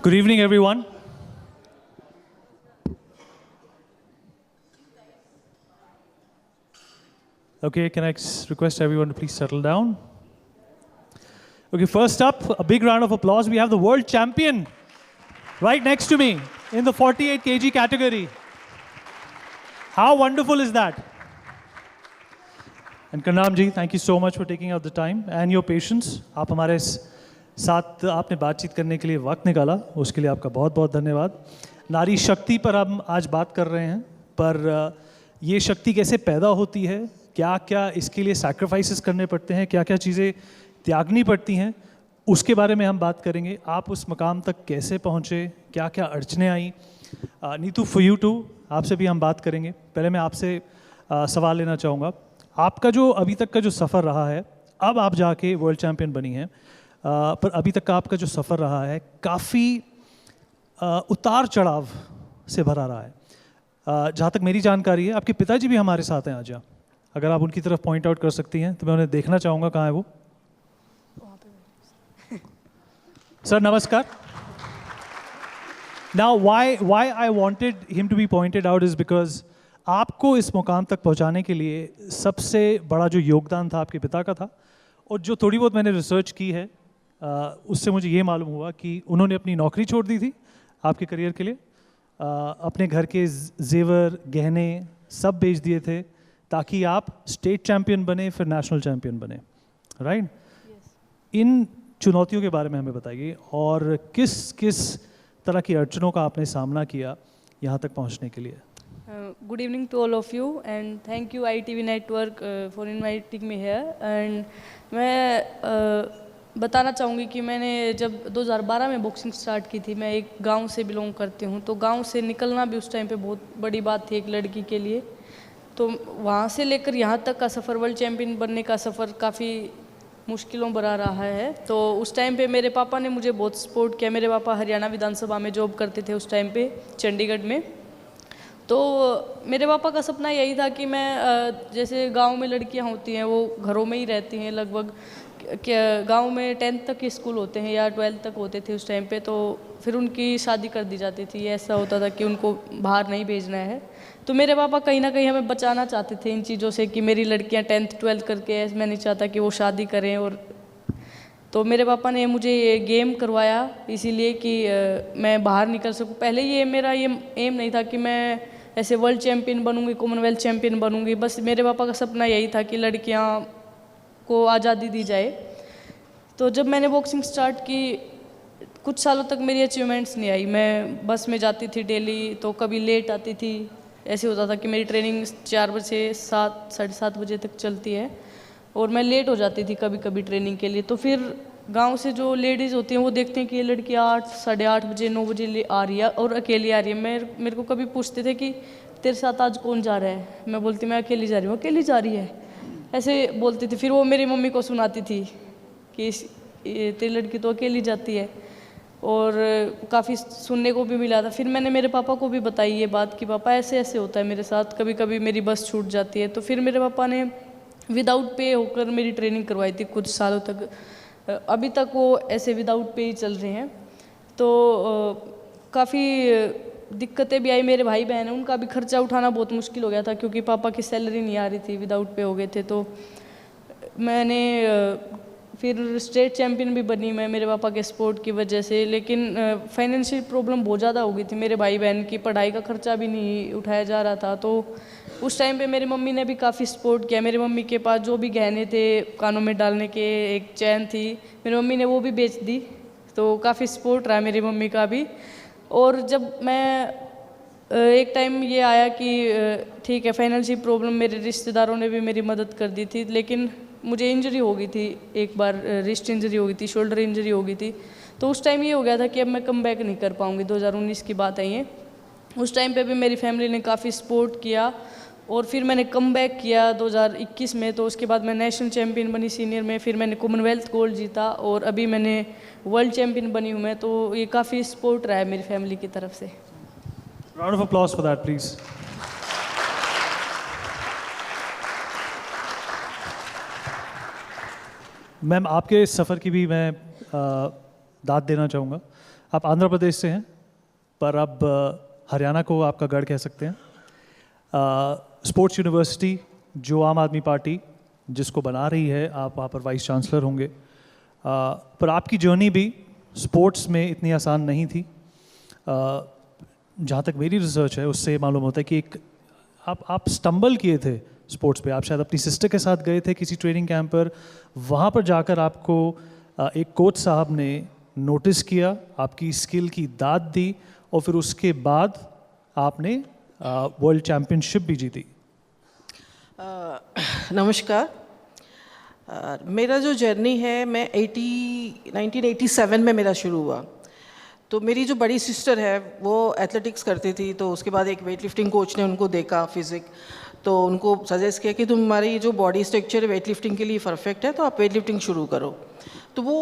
Good evening, everyone. Okay, can I request everyone to please settle down? Okay, first up, a big round of applause. We have the world champion right next to me in the 48 kg category. How wonderful is that? And Karnam ji, thank you so much for taking out the time and your patience. आप हमारे साथ आपने बातचीत करने के लिए वक्त निकाला, उसके लिए आपका बहुत बहुत धन्यवाद। नारी शक्ति पर हम आज बात कर रहे हैं, पर ये शक्ति कैसे पैदा होती है, क्या क्या इसके लिए सैक्रिफाइसेस करने पड़ते हैं, क्या क्या चीज़ें त्यागनी पड़ती हैं, उसके बारे में हम बात करेंगे। आप उस मकाम तक कैसे पहुँचे, क्या क्या अड़चने आई। नीतू, फॉर यू टू, आपसे भी हम बात करेंगे। पहले मैं आपसे सवाल लेना चाहूँगा, आपका जो अभी तक का जो सफ़र रहा है, अब आप जाके वर्ल्ड चैम्पियन बनी हैं, पर अभी तक का आपका जो सफ़र रहा है काफ़ी उतार चढ़ाव से भरा रहा है। जहाँ तक मेरी जानकारी है, आपके पिताजी भी हमारे साथ हैं आज। अगर आप उनकी तरफ पॉइंट आउट कर सकती हैं तो मैं उन्हें देखना चाहूँगा, कहाँ है वो। सर नमस्कार। Now why I wanted him to be pointed out is because आपको इस मुकाम तक पहुंचाने के लिए सबसे बड़ा जो योगदान था आपके पिता का था, और जो थोड़ी बहुत मैंने रिसर्च की है उससे मुझे ये मालूम हुआ कि उन्होंने अपनी नौकरी छोड़ दी थी आपके करियर के लिए, अपने घर के जेवर गहने सब बेच दिए थे ताकि आप स्टेट चैम्पियन बने, फिर नेशनल चैम्पियन बने, राइट? इन चुनौतियों के बारे में हमें बताइए और किस किस तरह की अड़चनों का आपने सामना किया यहाँ तक पहुँचने के लिए। Good evening to all of you and thank you ITV Network for inviting me here. And मैं बताना चाहूँगी कि मैंने जब 2012 में बॉक्सिंग स्टार्ट की थी, मैं एक गांव से बिलोंग करती हूँ, तो गांव से निकलना भी उस टाइम पे बहुत बड़ी बात थी एक लड़की के लिए। तो वहाँ से लेकर यहाँ तक का सफ़र, वर्ल्ड चैम्पियन बनने का सफ़र काफ़ी मुश्किलों भरा रहा है। तो उस टाइम पे मेरे पापा ने मुझे बहुत सपोर्ट किया। मेरे पापा हरियाणा विधानसभा में जॉब करते थे उस टाइम पे, चंडीगढ़ में। तो मेरे पापा का सपना यही था कि मैं जैसे गांव में लड़कियां होती हैं वो घरों में ही रहती हैं लगभग, गांव में 10th तक के स्कूल होते हैं या 12th तक होते थे उस टाइम पे, तो फिर उनकी शादी कर दी जाती थी। ऐसा होता था कि उनको बाहर नहीं भेजना है। तो मेरे पापा कहीं ना कहीं हमें बचाना चाहते थे इन चीज़ों से कि मेरी लड़कियां 10th 12th करके, मैं नहीं चाहता कि वो शादी करें। और तो मेरे पापा ने मुझे ये गेम करवाया इसीलिए कि मैं बाहर निकल सकूं। पहले ये मेरा ये एम नहीं था कि मैं ऐसे वर्ल्ड चैम्पियन बनूंगी, कॉमनवेल्थ चैम्पियन बनूंगी। बस मेरे पापा का सपना यही था कि लड़कियां को आज़ादी दी जाए। तो जब मैंने बॉक्सिंग स्टार्ट की, कुछ सालों तक मेरी अचीवमेंट्स नहीं आई। मैं बस में जाती थी डेली, तो कभी लेट आती थी। ऐसे होता था कि मेरी ट्रेनिंग 4 बजे 7 साढ़े 7 बजे तक चलती है और मैं लेट हो जाती थी कभी कभी ट्रेनिंग के लिए। तो फिर गांव से जो लेडीज़ होती हैं वो देखते हैं कि ये लड़की 8 साढ़े 8 बजे 9 बजे आ रही है और अकेली आ रही है। मेरे को कभी पूछते थे कि तेरे साथ आज कौन जा रहा है? मैं बोलती मैं अकेली जा रही हूँ। अकेली जा रही है, ऐसे बोलती थी। फिर वो मेरी मम्मी को सुनाती थी कि तेरी लड़की तो अकेली जाती है, और काफ़ी सुनने को भी मिला था। फिर मैंने मेरे पापा को भी बताई ये बात कि पापा ऐसे ऐसे होता है मेरे साथ, कभी कभी मेरी बस छूट जाती है। तो फिर मेरे पापा ने विदाउट पे होकर मेरी ट्रेनिंग करवाई थी कुछ सालों तक। अभी तक वो ऐसे विदाउट पे ही चल रहे हैं। तो काफ़ी दिक्कतें भी आई। मेरे भाई बहन हैं, उनका भी खर्चा उठाना बहुत मुश्किल हो गया था क्योंकि पापा की सैलरी नहीं आ रही थी, विदाउट पे हो गए थे। तो मैंने फिर स्टेट चैम्पियन भी बनी मैं मेरे पापा के सपोर्ट की वजह से। लेकिन फाइनेंशियल प्रॉब्लम बहुत ज़्यादा हो गई थी। मेरे भाई बहन की पढ़ाई का खर्चा भी नहीं उठाया जा रहा था। तो उस टाइम पे मेरी मम्मी ने भी काफ़ी सपोर्ट किया। मेरी मम्मी के पास जो भी गहने थे कानों में डालने के, एक चैन थी, मेरी मम्मी ने वो भी बेच दी। तो काफ़ी सपोर्ट रहा मेरी मम्मी का भी। और जब मैं एक टाइम ये आया कि ठीक है फाइनेंशियल प्रॉब्लम, मेरे रिश्तेदारों ने भी मेरी मदद कर दी थी। लेकिन मुझे इंजरी हो गई थी, एक बार रिस्ट इंजरी हो गई थी, शोल्डर इंजरी हो गई थी। तो उस टाइम ये हो गया था कि अब मैं कम बैक नहीं कर पाऊँगी। 2019 की बात है ये। उस टाइम पे भी मेरी फैमिली ने काफ़ी सपोर्ट किया और फिर मैंने कम बैक किया 2021 में। तो उसके बाद मैं नेशनल चैम्पियन बनी सीनियर में, फिर मैंने कॉमनवेल्थ गोल्ड जीता और अभी मैंने वर्ल्ड चैम्पियन बनी हूँ मैं। तो ये काफ़ी सपोर्ट रहा है मेरी फैमिली की तरफ से। Round of applause for that please. Ma'am, आपके इस सफ़र की भी मैं दाद देना चाहूँगा। आप आंध्र प्रदेश से हैं, पर अब हरियाणा को आपका गढ़ कह सकते हैं। स्पोर्ट्स यूनिवर्सिटी जो आम आदमी पार्टी जिसको बना रही है, आप वहाँ पर वाइस चांसलर होंगे। पर आपकी जर्नी भी स्पोर्ट्स में इतनी आसान नहीं थी। जहाँ तक मेरी रिसर्च है उससे मालूम होता है कि एक आप स्टम्बल किए थे स्पोर्ट्स पे। आप शायद अपनी सिस्टर के साथ गए थे किसी ट्रेनिंग कैंप पर, वहाँ पर जाकर आपको एक कोच साहब ने नोटिस किया, आपकी स्किल की दाद दी और फिर उसके बाद आपने वर्ल्ड चैम्पियनशिप भी जीती। नमस्कार। मेरा जो जर्नी है, मैं 1987 में मेरा शुरू हुआ। तो मेरी जो बड़ी सिस्टर है वो एथलेटिक्स करती थी, तो उसके बाद एक वेट लिफ्टिंग कोच ने उनको देखा फिजिक, तो उनको सजेस्ट किया कि तुम्हारी जो बॉडी स्ट्रक्चर है वेट लिफ्टिंग के लिए परफेक्ट है, तो आप वेट लिफ्टिंग शुरू करो। तो वो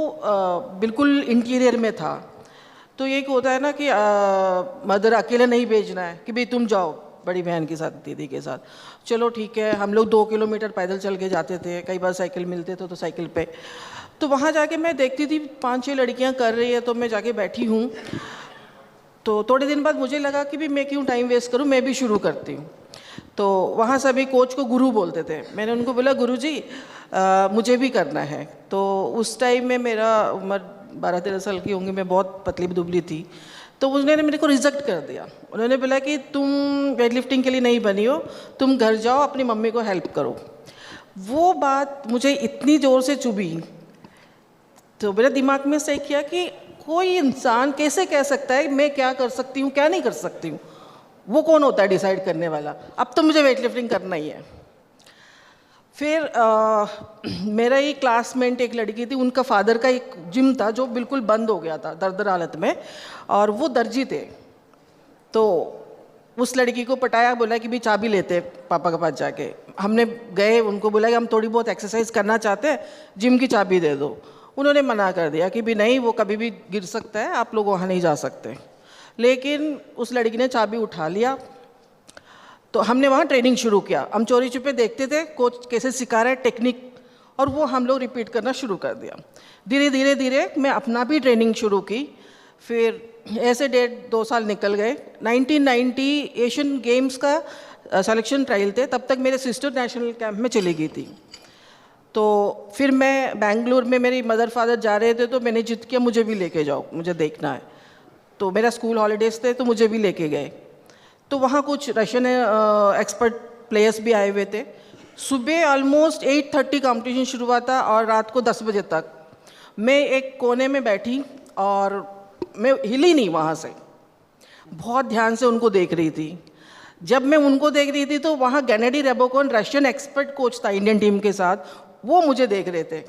बिल्कुल इंटीरियर में था। तो एक होता है ना कि मदर अकेले नहीं भेजना है कि भाई तुम जाओ बड़ी बहन के साथ, दीदी के साथ। चलो ठीक है, हम लोग 2 किलोमीटर पैदल चल के जाते थे, कई बार साइकिल मिलते थे तो साइकिल पे। तो वहाँ जाके मैं देखती थी 5-6 लड़कियाँ कर रही है, तो मैं जाके बैठी हूँ। तो थोड़े दिन बाद मुझे लगा कि भी मैं क्यों टाइम वेस्ट करूँ, मैं भी शुरू करती हूँ। तो वहाँ सभी कोच को गुरु बोलते थे। मैंने उनको बोला गुरुजी मुझे भी करना है। तो उस टाइम में मेरा उम्र 12-13 साल की होंगी, मैं बहुत पतली दुबली थी। तो उन्होंने मेरे को रिजेक्ट कर दिया। उन्होंने बोला कि तुम वेट लिफ्टिंग के लिए नहीं बनी हो, तुम घर जाओ अपनी मम्मी को हेल्प करो। वो बात मुझे इतनी ज़ोर से चुभी, तो मेरे दिमाग में से किया कि कोई इंसान कैसे कह सकता है मैं क्या कर सकती हूँ क्या नहीं कर सकती हूँ। वो कौन होता है डिसाइड करने वाला। अब तो मुझे वेट लिफ्टिंग करना ही है। फिर मेरा ही क्लासमेट एक लड़की थी, उनका फादर का एक जिम था जो बिल्कुल बंद हो गया था दरदर हालत में, और वो दर्जी थे। तो उस लड़की को पटाया, बोला कि भी चाबी लेते पापा के पास जाके। हमने गए, उनको बोला कि हम थोड़ी बहुत एक्सरसाइज करना चाहते हैं, जिम की चाबी दे दो। उन्होंने मना कर दिया कि भी नहीं, वो कभी भी गिर सकता है, आप लोग वहाँ नहीं जा सकते। लेकिन उस लड़की ने चाबी उठा लिया। तो हमने वहाँ ट्रेनिंग शुरू किया। हम चोरी छुपे देखते थे कोच कैसे सिखा रहा है टेक्निक, और वो हम लोग रिपीट करना शुरू कर दिया। धीरे धीरे धीरे मैं अपना भी ट्रेनिंग शुरू की। फिर ऐसे 1.5-2 साल निकल गए। 1990 एशियन गेम्स का सिलेक्शन ट्रायल थे, तब तक मेरे सिस्टर नेशनल कैंप में चली गई थी। तो फिर मैं बेंगलुरु में, मेरी मदर फादर जा रहे थे, तो मैंने जिद किया मुझे भी लेके जाओ, मुझे देखना है। तो मेरा स्कूल हॉलीडेज थे, तो मुझे भी लेके गए। तो वहाँ कुछ रशियन एक्सपर्ट प्लेयर्स भी आए हुए थे। सुबह ऑलमोस्ट 8:30 कंपटीशन शुरू हुआ था और रात को 10 बजे तक मैं एक कोने में बैठी और मैं हिली नहीं वहाँ से। बहुत ध्यान से उनको देख रही थी। जब मैं उनको देख रही थी तो वहाँ गेनेडी रेबोकोन रशियन एक्सपर्ट कोच था इंडियन टीम के साथ, वो मुझे देख रहे थे।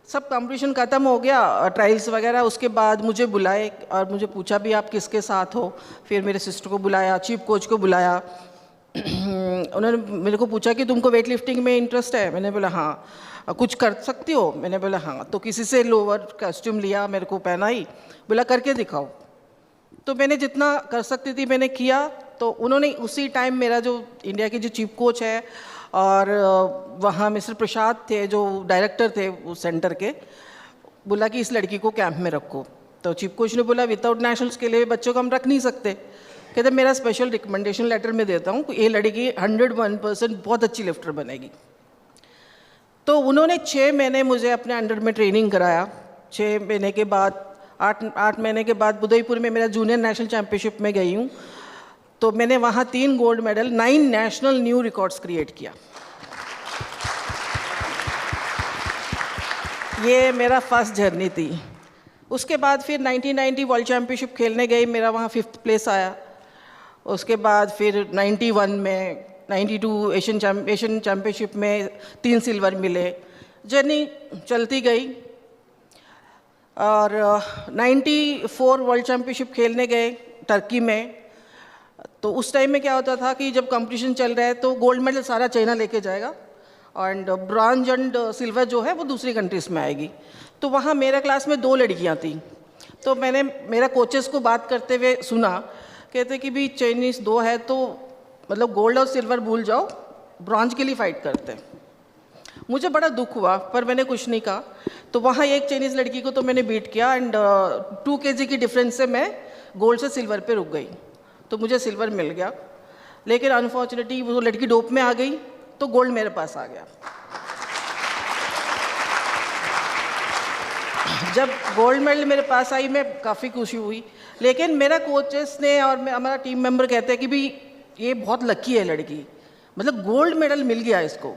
सब कंपटीशन ख़त्म हो गया, ट्रायल्स वगैरह, उसके बाद मुझे बुलाए और मुझे पूछा भी आप किसके साथ हो। फिर मेरे सिस्टर को बुलाया, चीफ कोच को बुलाया। उन्होंने मेरे को पूछा कि तुमको वेट लिफ्टिंग में इंटरेस्ट है? मैंने बोला हाँ। कुछ कर सकती हो? मैंने बोला हाँ। तो किसी से लोअर कॉस्ट्यूम लिया, मेरे को पहनाई, बोला करके दिखाओ। तो मैंने जितना कर सकती थी मैंने किया। तो उन्होंने उसी टाइम मेरा जो इंडिया के जो चीफ कोच है और वहाँ मिस्टर प्रसाद थे जो डायरेक्टर थे उस सेंटर के, बोला कि इस लड़की को कैंप में रखो। तो चीफ कोच ने बोला विदाउट नेशनल्स के लिए बच्चों को हम रख नहीं सकते। कहते मेरा स्पेशल रिकमेंडेशन लेटर में देता हूँ, ये लड़की 101% बहुत अच्छी लिफ्टर बनेगी। तो उन्होंने 6 महीने मुझे अपने अंडर में ट्रेनिंग कराया। 6 महीने के बाद 8 महीने के बाद उदयपुर में मेरा जूनियर नेशनल चैम्पियनशिप में गई हूँ। तो मैंने वहाँ 3 gold medal, 9 national new records create किया। ये मेरा फर्स्ट जर्नी थी। उसके बाद फिर 1990 वर्ल्ड चैम्पियनशिप खेलने गई, मेरा वहाँ 5th प्लेस आया। उसके बाद फिर 91 में, 92 एशियन चैम्पियनशिप में 3 सिल्वर मिले। जर्नी चलती गई और 94 वर्ल्ड चैम्पियनशिप खेलने गए टर्की में। तो उस टाइम में क्या होता था कि जब कंपटीशन चल रहा है तो गोल्ड मेडल सारा चाइना लेके जाएगा एंड ब्रॉन्ज एंड सिल्वर जो है वो दूसरी कंट्रीज़ में आएगी। तो वहाँ मेरे क्लास में 2 लड़कियाँ थी। तो मैंने मेरा कोचेस को बात करते हुए सुना, कहते कि भी चाइनीज़ 2 है तो मतलब गोल्ड और सिल्वर भूल जाओ, ब्रॉन्ज के लिए फ़ाइट करते। मुझे बड़ा दुख हुआ, पर मैंने कुछ नहीं कहा। तो वहाँ एक चाइनीज़ लड़की को तो मैंने बीट किया एंड 2 kg की डिफरेंस से मैं गोल्ड से सिल्वर पे रुक गई, तो मुझे सिल्वर मिल गया। लेकिन अनफॉर्चुनेटली वो लड़की डोप में आ गई तो गोल्ड मेरे पास आ गया। जब गोल्ड मेडल मेरे पास आई मैं काफ़ी खुशी हुई, लेकिन मेरा कोचेस ने और हमारा टीम मेंबर कहते हैं कि भाई ये बहुत लकी है लड़की, मतलब गोल्ड मेडल मिल गया इसको।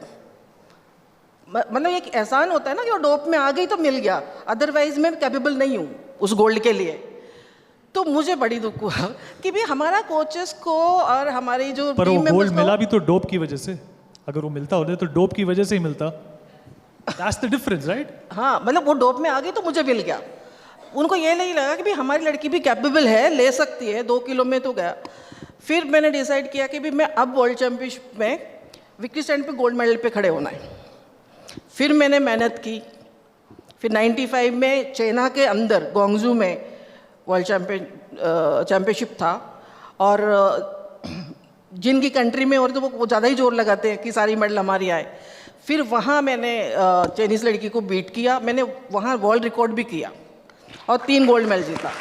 मतलब एक एहसान होता है ना कि वो डोप में आ गई तो मिल गया, अदरवाइज मैं कैपेबल नहीं हूँ उस गोल्ड के लिए। तो मुझे बड़ी दुख हुआ कि भाई हमारा कोचेस को और हमारी जो पर वो टीम गोल्ड मेंबर्स मिला को, भी तो डोप की वजह से, अगर वो मिलता होता तो डोप की वजह से ही मिलता। That's the difference, right? हाँ मतलब वो डोप में आ गई तो मुझे मिल गया। उनको ये नहीं लगा कि भाई हमारी लड़की भी कैपेबल है, ले सकती है, 2 किलो में तो गया। फिर मैंने डिसाइड किया कि भाई मैं अब वर्ल्ड चैम्पियनशिप में विक्ट्री स्टैंड पे गोल्ड मेडल पे खड़े होना है। फिर मैंने मेहनत की। फिर 95 में चाइना के अंदर ग्वांगजू में वर्ल्ड चैम्पियनशिप था, और जिनकी कंट्री में और तो वो ज़्यादा ही जोर लगाते हैं कि सारी मेडल हमारी आए। फिर वहाँ मैंने चाइनीज़ लड़की को बीट किया, मैंने वहाँ वर्ल्ड रिकॉर्ड भी किया और 3 गोल्ड मेडल जीता।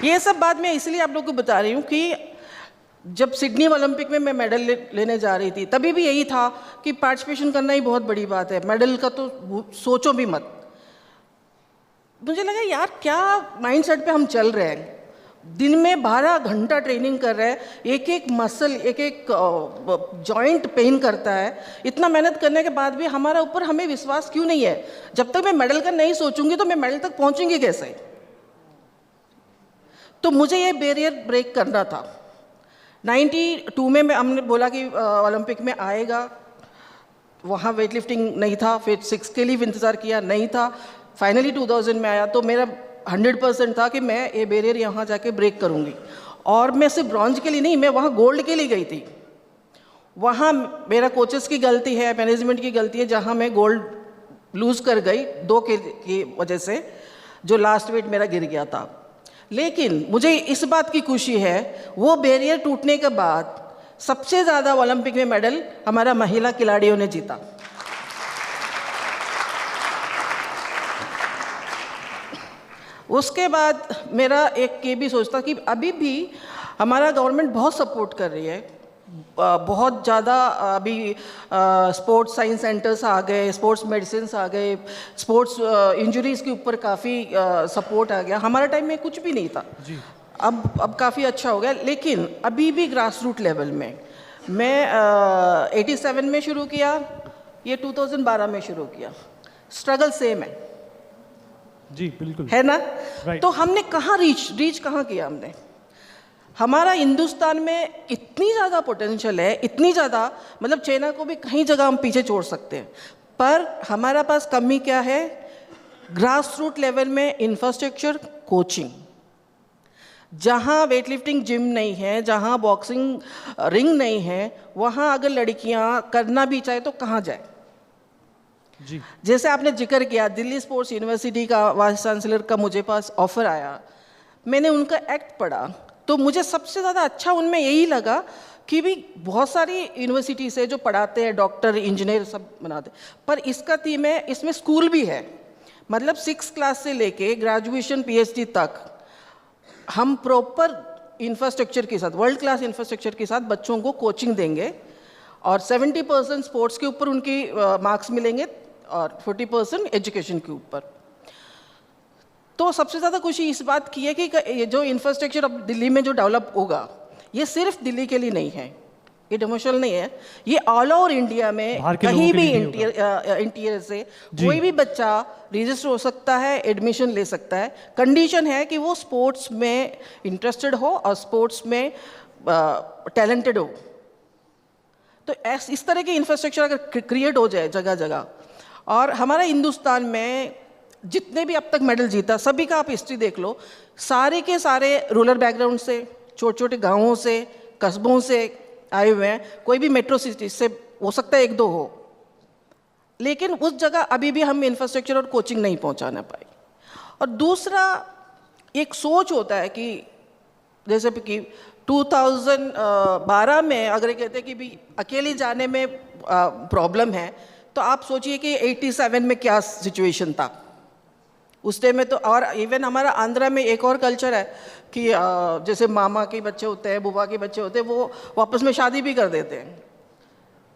ये सब बात मैं इसलिए आप लोगों को बता रही हूँ कि जब सिडनी ओलंपिक में मैं मेडल लेने जा रही थी तभी भी यही था कि पार्टिसिपेशन करना ही बहुत बड़ी बात है, मेडल का तो सोचो भी मत। मुझे लगा यार क्या माइंडसेट पे हम चल रहे हैं, दिन में 12 घंटा ट्रेनिंग कर रहे हैं, एक एक मसल एक एक जॉइंट पेन करता है, इतना मेहनत करने के बाद भी हमारा ऊपर हमें विश्वास क्यों नहीं है? जब तक मैं मेडल का नहीं सोचूंगी तो मैं मेडल तक पहुंचूंगी कैसे? तो मुझे ये बैरियर ब्रेक करना था। 92 में हमने बोला कि ओलंपिक में आएगा, वहाँ वेट लिफ्टिंग नहीं था, फिर 6 के लिए इंतज़ार किया, नहीं था, फाइनली 2000 में आया। तो मेरा 100% था कि मैं ये बैरियर यहाँ जाके ब्रेक करूँगी। और मैं सिर्फ ब्रॉन्ज के लिए नहीं, मैं वहाँ गोल्ड के लिए गई थी। वहाँ मेरा कोचेस की गलती है, मैनेजमेंट की गलती है, जहाँ मैं गोल्ड लूज़ कर गई 2 की वजह से, जो लास्ट वेट मेरा गिर गया था। लेकिन मुझे इस बात की खुशी है, वो बैरियर टूटने के बाद सबसे ज़्यादा ओलंपिक में मेडल हमारा महिला खिलाड़ियों ने जीता। उसके बाद मेरा एक ये भी सोचता कि अभी भी हमारा गवर्नमेंट बहुत सपोर्ट कर रही है, बहुत ज़्यादा। अभी स्पोर्ट्स साइंस सेंटर्स आ गए, स्पोर्ट्स मेडिसिन आ गए, स्पोर्ट्स इंजरीज़ के ऊपर काफ़ी सपोर्ट आ गया। हमारे टाइम में कुछ भी नहीं था जी। अब काफ़ी अच्छा हो गया। लेकिन अभी भी ग्रास रूट लेवल में मैं 87 में शुरू किया, ये 2012 में शुरू किया, स्ट्रगल सेम है जी, बिल्कुल है ना। right. तो हमने कहाँ रीच कहाँ किया हमने? हमारा हिंदुस्तान में इतनी ज़्यादा पोटेंशियल है, इतनी ज़्यादा, मतलब चाइना को भी कहीं जगह हम पीछे छोड़ सकते हैं, पर हमारा पास कमी क्या है? ग्रास रूट लेवल में इंफ्रास्ट्रक्चर, कोचिंग। जहाँ वेट लिफ्टिंग जिम नहीं है, जहाँ बॉक्सिंग रिंग नहीं है, वहाँ अगर लड़कियाँ करना भी चाहे तो कहाँ जाए? जी। जैसे आपने जिक्र किया, दिल्ली स्पोर्ट्स यूनिवर्सिटी का वाइस चांसलर का मुझे पास ऑफर आया, मैंने उनका एक्ट पढ़ा, तो मुझे सबसे ज़्यादा अच्छा उनमें यही लगा कि भी बहुत सारी यूनिवर्सिटी से जो पढ़ाते हैं, डॉक्टर इंजीनियर सब बनाते, पर इसका थीम है, इसमें स्कूल भी है, मतलब 6 क्लास से लेके ग्रेजुएशन PhD तक हम प्रॉपर इंफ्रास्ट्रक्चर के साथ, वर्ल्ड क्लास इंफ्रास्ट्रक्चर के साथ बच्चों को कोचिंग देंगे, और 70% स्पोर्ट्स के ऊपर उनकी मार्क्स मिलेंगे और 40% एजुकेशन के ऊपर। तो सबसे ज़्यादा खुशी इस बात की है कि ये जो इंफ्रास्ट्रक्चर अब दिल्ली में जो डेवलप होगा, ये सिर्फ दिल्ली के लिए नहीं है, ये डिमोशनल नहीं है, ये ऑल ओवर इंडिया में कहीं भी इंटीरियर से कोई भी बच्चा रजिस्टर हो सकता है, एडमिशन ले सकता है। कंडीशन है कि वो स्पोर्ट्स में इंटरेस्टेड हो और स्पोर्ट्स में टैलेंटेड हो। तो इस तरह की इंफ्रास्ट्रक्चर अगर क्रिएट हो जाए जगह जगह, और हमारा हिंदुस्तान में जितने भी अब तक मेडल जीता, सभी का आप हिस्ट्री देख लो, सारे के सारे रूरल बैकग्राउंड से, छोटे छोटे गांवों से, कस्बों से आए हुए हैं। कोई भी मेट्रो सिटी से हो सकता है 1-2 हो, लेकिन उस जगह अभी भी हम इंफ्रास्ट्रक्चर और कोचिंग नहीं पहुंचाना पाए। और दूसरा एक सोच होता है कि जैसे कि 2012 में अगर कहते कि भी अकेले जाने में प्रॉब्लम है, तो आप सोचिए कि 87 में क्या सिचुएशन था उस टाइम में। तो और इवन हमारा आंध्रा में एक और कल्चर है कि जैसे मामा के बच्चे होते हैं, बुआ के बच्चे होते हैं, वो वापस में शादी भी कर देते हैं।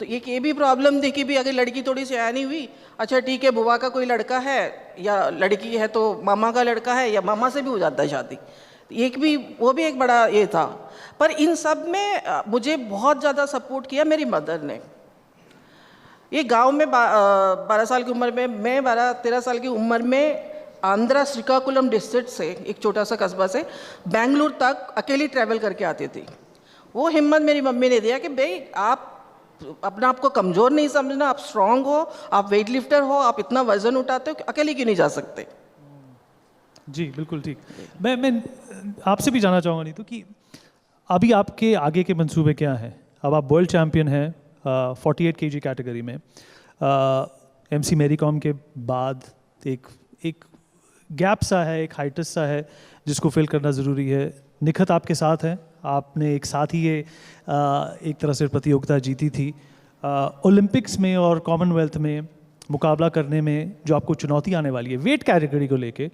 तो एक ये भी प्रॉब्लम थी कि भी अगर लड़की थोड़ी सयानी हुई, अच्छा ठीक है बुआ का कोई लड़का है या लड़की है तो मामा का लड़का है या मामा से भी हो जाता है शादी। एक भी वो भी एक बड़ा ये था। पर इन सब में मुझे बहुत ज़्यादा सपोर्ट किया मेरी मदर ने। ये गांव में 12 साल की उम्र में, मैं 12-13 साल की उम्र में आंध्रा श्रीकाकुलम डिस्ट्रिक्ट से, एक छोटा सा कस्बा से बेंगलुरु तक अकेली ट्रैवल करके आती थी। वो हिम्मत मेरी मम्मी ने दिया कि भाई आप अपना आपको कमज़ोर नहीं समझना, आप स्ट्रांग हो, आप वेट लिफ्टर हो, आप इतना वजन उठाते हो, अकेले क्यों नहीं जा सकते। जी बिल्कुल ठीक। मैं आपसे भी जानना चाहूँगा नीतू कि अभी आपके आगे के मंसूबे क्या हैं? अब आप वर्ल्ड चैम्पियन हैं 48 kg कैटेगरी में। MC मैरी कॉम के बाद एक गैप सा है, एक हाइटस सा है जिसको फिल करना ज़रूरी है। निखत आपके साथ हैं, आपने एक साथ ही ये एक तरह से प्रतियोगिता जीती थी। ओलंपिक्स में और कॉमनवेल्थ में मुकाबला करने में जो आपको चुनौती आने वाली है वेट कैटेगरी को लेके,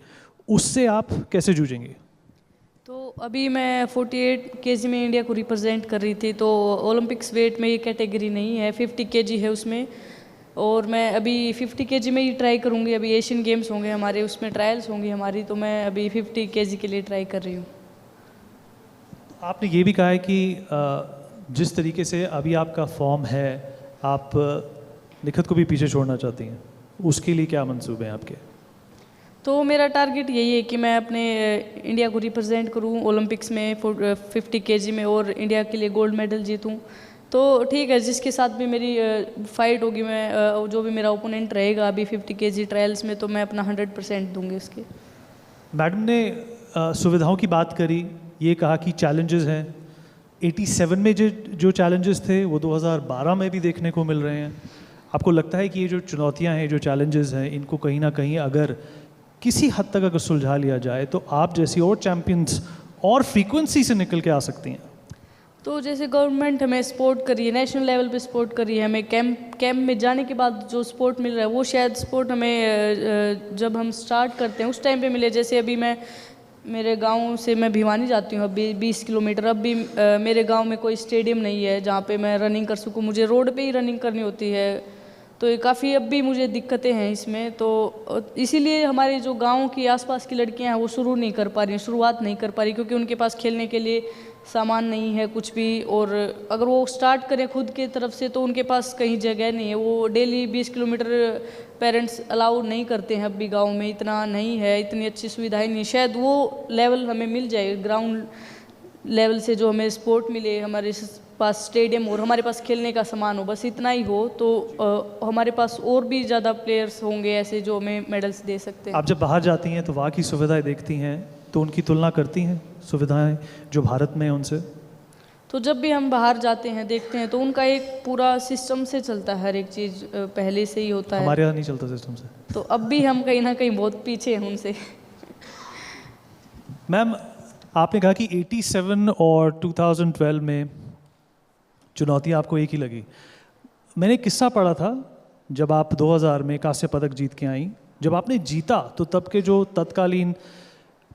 उससे आप कैसे जूझेंगे? तो अभी मैं 48 kg में इंडिया को रिप्रेजेंट कर रही थी, तो ओलंपिक्स वेट में ये कैटेगरी नहीं है, 50 kg है उसमें। और मैं अभी 50 kg में ही ट्राई करूँगी। अभी एशियन गेम्स होंगे हमारे, उसमें ट्रायल्स होंगी हमारी, तो मैं अभी 50 kg के लिए ट्राई कर रही हूँ। आपने ये भी कहा है कि जिस तरीके से अभी आपका फॉर्म है, आप निखत को भी पीछे छोड़ना चाहती हैं, उसके लिए क्या मंसूबे हैं आपके? तो मेरा टारगेट यही है कि मैं अपने इंडिया को रिप्रेजेंट करूं ओलंपिक्स में 50 kg में और इंडिया के लिए गोल्ड मेडल जीतूं। तो ठीक है, जिसके साथ भी मेरी फाइट होगी, मैं जो भी मेरा ओपोनेंट रहेगा अभी 50 kg ट्रायल्स में, तो मैं अपना 100% दूंगी उसके। मैडम ने सुविधाओं की बात करी, ये कहा कि चैलेंजेस हैं। 87 में जो चैलेंजेस थे वो 2012 में भी देखने को मिल रहे हैं। आपको लगता है कि ये जो चुनौतियां हैं, जो चैलेंजेस हैं, इनको कहीं ना कहीं अगर किसी हद तक अगर सुलझा लिया जाए तो आप जैसी और चैम्पियंस और फ्रीक्वेंसी से निकल के आ सकती हैं? तो जैसे गवर्नमेंट हमें सपोर्ट करी है, नेशनल लेवल पे सपोर्ट करी है, हमें कैंप में जाने के बाद जो सपोर्ट मिल रहा है वो शायद सपोर्ट हमें जब हम स्टार्ट करते हैं उस टाइम पे मिले। जैसे अभी मैं मेरे गांव से मैं भिवानी जाती हूँ अभी 20 किलोमीटर। अब भी मेरे गांव में कोई स्टेडियम नहीं है जहाँ पे मैं रनिंग कर सकूँ, मुझे रोड पे ही रनिंग करनी होती है। तो ये काफ़ी अब भी मुझे दिक्कतें हैं इसमें। तो इसीलिए हमारे जो गांव की आसपास की लड़कियां हैं वो शुरुआत नहीं कर पा रही, क्योंकि उनके पास खेलने के लिए सामान नहीं है कुछ भी। और अगर वो स्टार्ट करें खुद के तरफ से तो उनके पास कहीं जगह नहीं है। वो डेली 20 किलोमीटर पेरेंट्स अलाउ नहीं करते हैं। अब भी गाँव में इतना नहीं है, इतनी अच्छी सुविधाएँ नहीं है। शायद वो लेवल हमें मिल जाए, ग्राउंड लेवल से जो हमें सपोर्ट मिले, हमारे पास स्टेडियम और हमारे पास खेलने का सामान हो, बस इतना ही हो तो हमारे पास और भी ज़्यादा प्लेयर्स होंगे ऐसे जो हमें मेडल्स दे सकते हैं। आप जब बाहर जाती हैं तो वहाँ की सुविधाएं देखती हैं तो उनकी तुलना करती हैं सुविधाएं जो भारत में हैं उनसे? तो जब भी हम बाहर जाते हैं देखते हैं तो उनका एक पूरा सिस्टम से चलता है, हर एक चीज़ पहले से ही होता है। हमारे यहाँ नहीं चलता सिस्टम से। तो अब भी हम कहीं ना कहीं बहुत पीछे हैं उनसे। मैम, आपने कहा कि 87 और 2012 में चुनौतियाँ आपको एक ही लगी। मैंने एक किस्सा पढ़ा था, जब आप 2000 में कांस्य पदक जीत के आई, जब आपने जीता तो तब के जो तत्कालीन